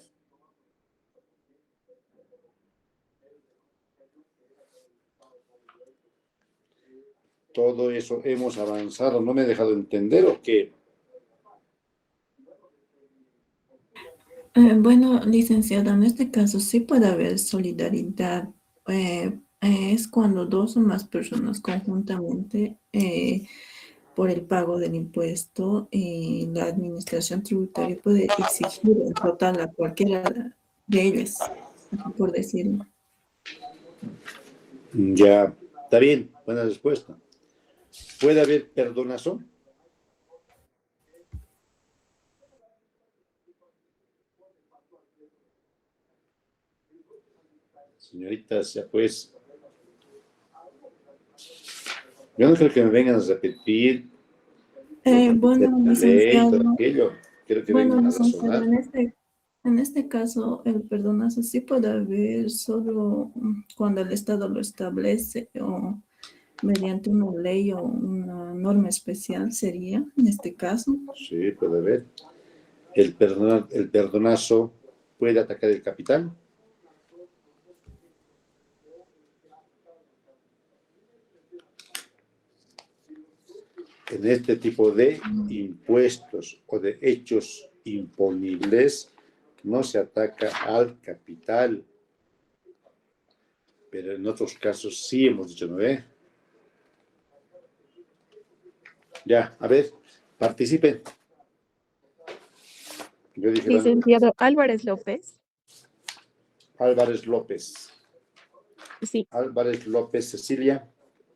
Todo eso hemos avanzado. ¿No me he dejado entender o qué? Bueno, licenciado, en este caso sí puede haber solidaridad. Es cuando dos o más personas conjuntamente por el pago del impuesto, la administración tributaria puede exigir el total a cualquiera de ellas, por decirlo. Ya, está bien, buena respuesta. ¿Puede haber perdonazón? Señoritas, ya pues. Yo no creo que me vengan a repetir Bueno, la ley y todo licenciado, aquello. Quiero que bueno, vengan a licenciado, razonar. en este caso, el perdonazo sí puede haber solo cuando el Estado lo establece o mediante una ley o una norma especial sería, en este caso. Sí, puede haber. El perdonazo puede atacar el capital. En este tipo de impuestos o de hechos imponibles no se ataca al capital, pero en otros casos sí hemos dicho, ¿no ve? Ya, a ver, participen. Yo dije Licenciado Álvarez López. Álvarez López. Sí, Álvarez López, Cecilia.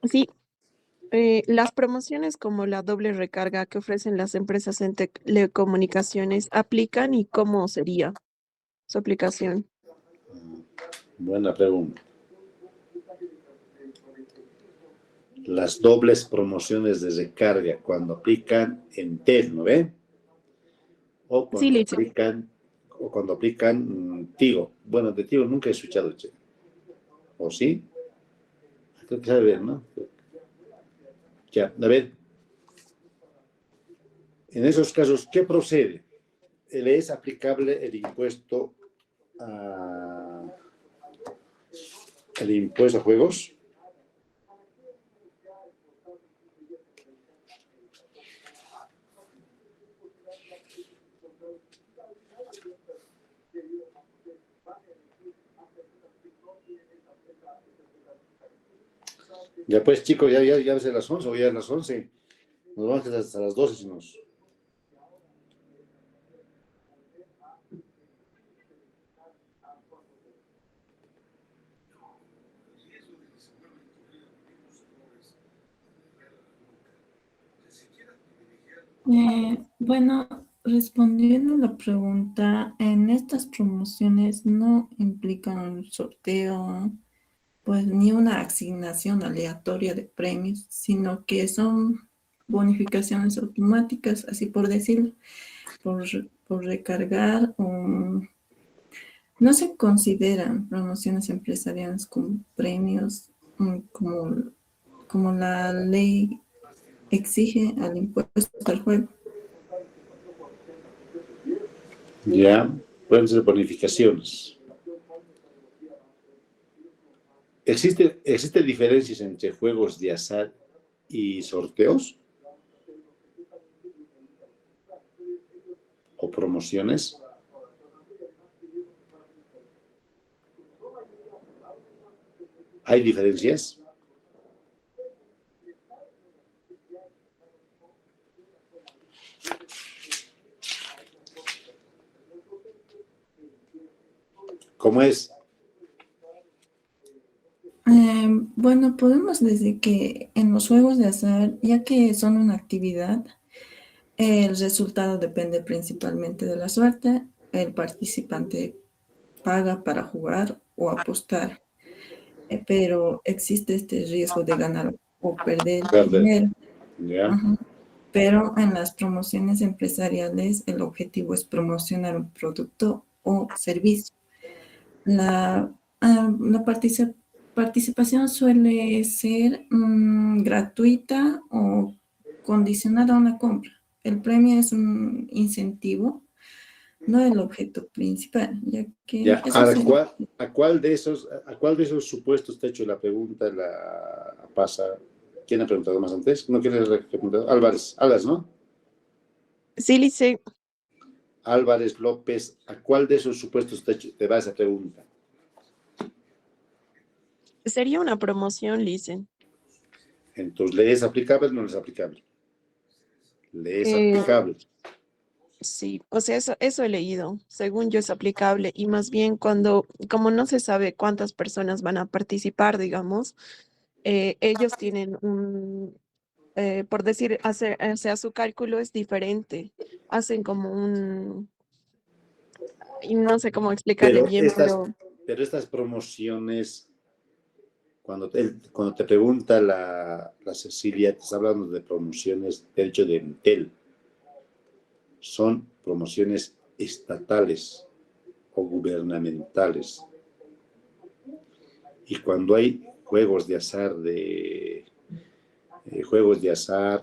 sí. Las promociones como la doble recarga que ofrecen las empresas en telecomunicaciones aplican y cómo sería su aplicación. Buena pregunta. Las dobles promociones de recarga cuando aplican en TEL, ¿no ve? O cuando aplican Tigo. Bueno, de Tigo nunca he escuchado, che. ¿O sí? Creo que sabe ver, ¿no? Ya, a ver. En esos casos, ¿qué procede? ¿Le es aplicable el impuesto a juegos? Ya pues, chicos, ya es las 11 o ya es las 11. Nos vamos hasta las 12 si nos... Bueno, respondiendo a la pregunta, en estas promociones no implican un sorteo, pues ni una asignación aleatoria de premios, sino que son bonificaciones automáticas, así por decirlo, por recargar. No se consideran promociones empresariales como premios, como la ley exige al impuesto al juego. Ya, pueden ser bonificaciones. ¿Existen diferencias entre juegos de azar y sorteos? ¿O promociones? ¿Hay diferencias? ¿Cómo es? Bueno, podemos decir que en los juegos de azar, ya que son una actividad, el resultado depende principalmente de la suerte. El participante paga para jugar o apostar, pero existe este riesgo de ganar o perder dinero. Ya. Ajá. Pero en las promociones empresariales el objetivo es promocionar un producto o servicio. La participación suele ser gratuita o condicionada a una compra. El premio es un incentivo, no el objeto principal, ya que Ya. eso Ahora, se- ¿a cuál de esos supuestos te ha hecho la pregunta ¿Quién ha preguntado más antes? ¿No quieres preguntar? Álvarez, ¿no? Sí, Lice. Álvarez López, ¿a cuál de esos supuestos te va esa pregunta? Sería una promoción, Lice. Entonces, ¿le es aplicable o no le es aplicable? Le es Eh, aplicable. Sí, o sea, eso he leído. Según yo es aplicable y más bien como no se sabe cuántas personas van a participar, digamos, ellos tienen por decir, o sea, su cálculo es diferente. Hacen y no sé cómo explicarle Pero bien, estas promociones, cuando te pregunta la Cecilia, te está hablando de promociones, de hecho, de Entel. Son promociones estatales o gubernamentales. Y cuando hay juegos de azar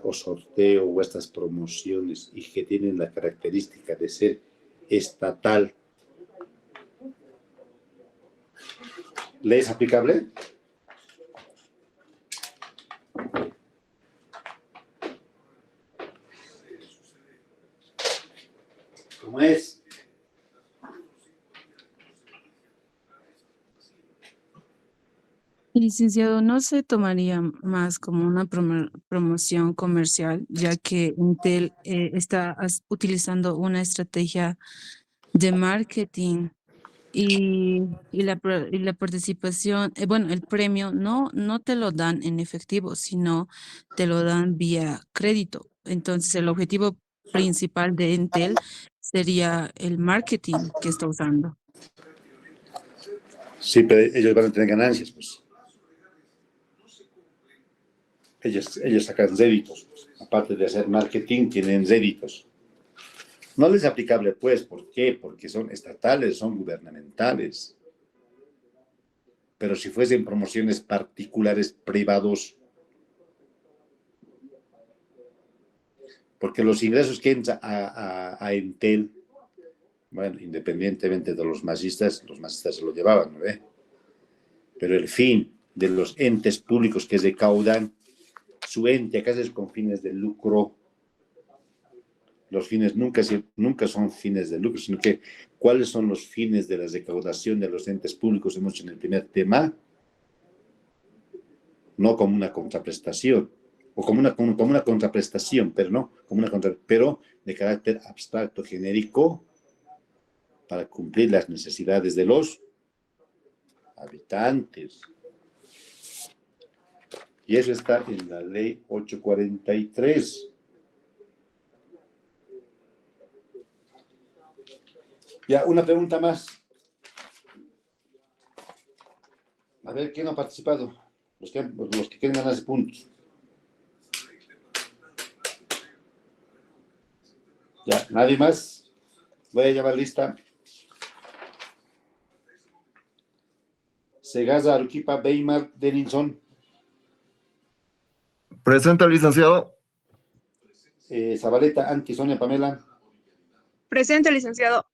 o sorteo o estas promociones y que tienen la característica de ser estatal, ¿le es aplicable? ¿Cómo es? Licenciado, ¿no se tomaría más como una promoción comercial, ya que Intel está utilizando una estrategia de marketing y la participación, bueno, el premio no te lo dan en efectivo, sino te lo dan vía crédito? Entonces, el objetivo principal de Intel sería el marketing que está usando. Sí, pero ellos van a tener ganancias, pues. Ellos sacan réditos. Aparte de hacer marketing, tienen réditos. No les es aplicable, pues. ¿Por qué? Porque son estatales, son gubernamentales. Pero si fuesen promociones particulares, privados, porque los ingresos que entran a Entel, bueno, independientemente de los masistas se lo llevaban, ¿no ve? Pero el fin de los entes públicos que recaudan, su ente, acá es con fines de lucro. Los fines nunca son fines de lucro, sino que ¿cuáles son los fines de la recaudación de los entes públicos? Hemos hecho en el primer tema, no como una contraprestación, o como una contraprestación, pero no, pero de carácter abstracto, genérico, para cumplir las necesidades de los habitantes. Y eso está en la ley 843. Ya, una pregunta más. A ver, ¿quién ha participado? Los que quieren ganarse puntos. Ya, ¿nadie más? Voy a llevar lista. Segaza, Aruquipa, Weimar, Denilson. Presente, licenciado. Zabaleta, Anti, Sonia, Pamela. Presente, licenciado.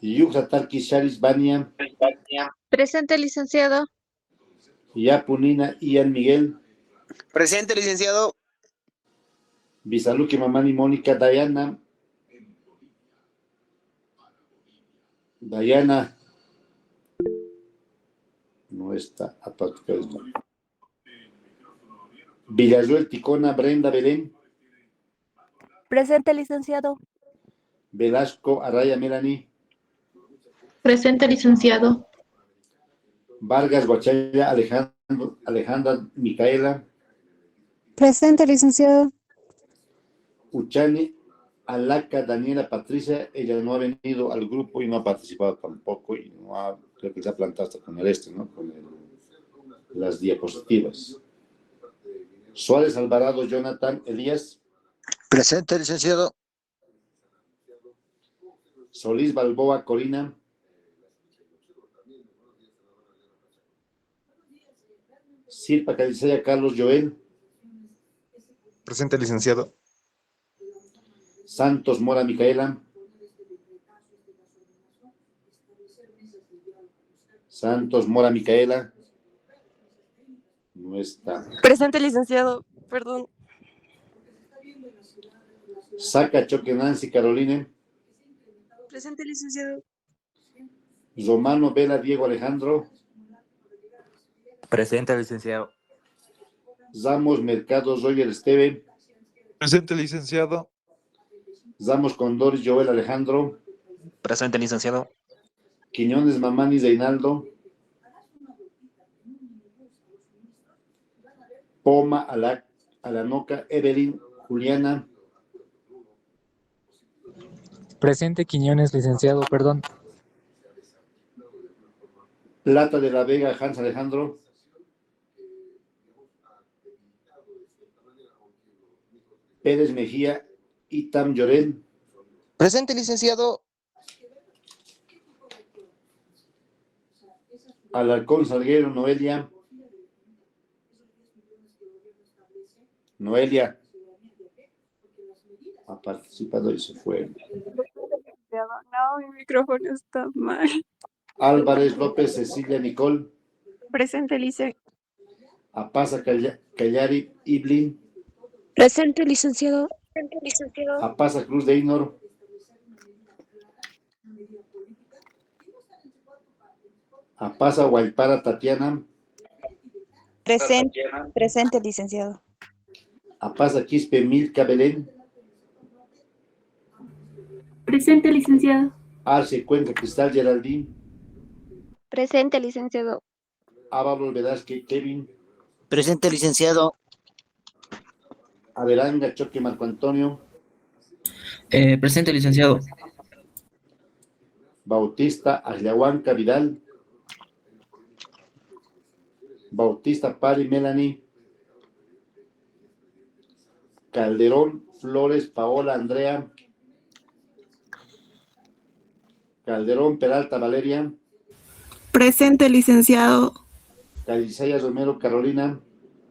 Yuxa, Tarki, Sharis, Bania. Presente, licenciado. Yapunina, Ian, Miguel. Presente, licenciado. Bisaluki, Mamani, Mónica, Dayana. No está aparte. Villarruel, Ticona, Brenda, Belén. Presente, licenciado. Velasco, Araya, Melanie. Presente, licenciado. Vargas, Guachaya, Alejandra, Micaela. Presente, licenciado. Uchani, Alaca, Daniela, Patricia. Ella no ha venido al grupo y no ha participado tampoco y creo que se ha plantado hasta con ¿no? Con las diapositivas. Suárez, Alvarado, Jonathan, Elías. Presente, licenciado. Solís, Balboa, Corina. Sirpa, Calizaya, Carlos, Joel. Presente, licenciado. Santos, Mora, Micaela. Santos, Mora, Micaela. No está. Presente, licenciado. Perdón. Saca, Choque, Nancy, Caroline. Presente, licenciado. Romano, Vela, Diego, Alejandro. Presente, licenciado. Ramos, Mercado, Roger, Esteve. Presente, licenciado. Ramos, Condori, Joel, Alejandro. Presente, licenciado. Quiñones, Mamani, Reinaldo. Poma, Alanoca, Evelyn, Juliana. Presente, Quiñones, licenciado, perdón. Plata de la Vega, Hans Alejandro. Pérez Mejía, Itam Llorén. Presente, licenciado. Alarcón, Salguero, Noelia. Noelia. Ha participado y se fue. No, mi micrófono está mal. Álvarez, López, Cecilia, Nicole. Presente, lice. Apaza, Callari, Iblin. Presente, licenciado. Apaza, Cruz de Inor. Apasa Guaypara Tatiana. Presente, licenciado. Apasa Quispe Milka Belén. Presente, licenciado. Arce Cuenca Cristal Geraldine. Presente, licenciado. Ábalo Velázquez Kevin. Presente, licenciado. Averanga Choque Marco Antonio. Presente, licenciado. Bautista Agliahuanca Vidal. Bautista Pari Melanie. Calderón Flores Paola Andrea. Calderón Peralta Valeria. Presente, licenciado. Calizaya Romero Carolina.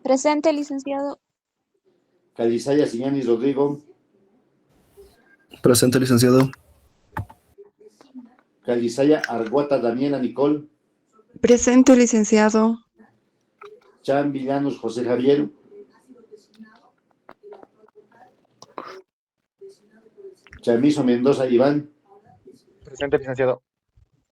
Presente, licenciado. Calizaya Siñanis Rodrigo. Presente, licenciado. Calizaya Arguata Daniela Nicole. Presente, licenciado. Chan Villanos José Javier. Chamizo Mendoza Iván. Presente, licenciado.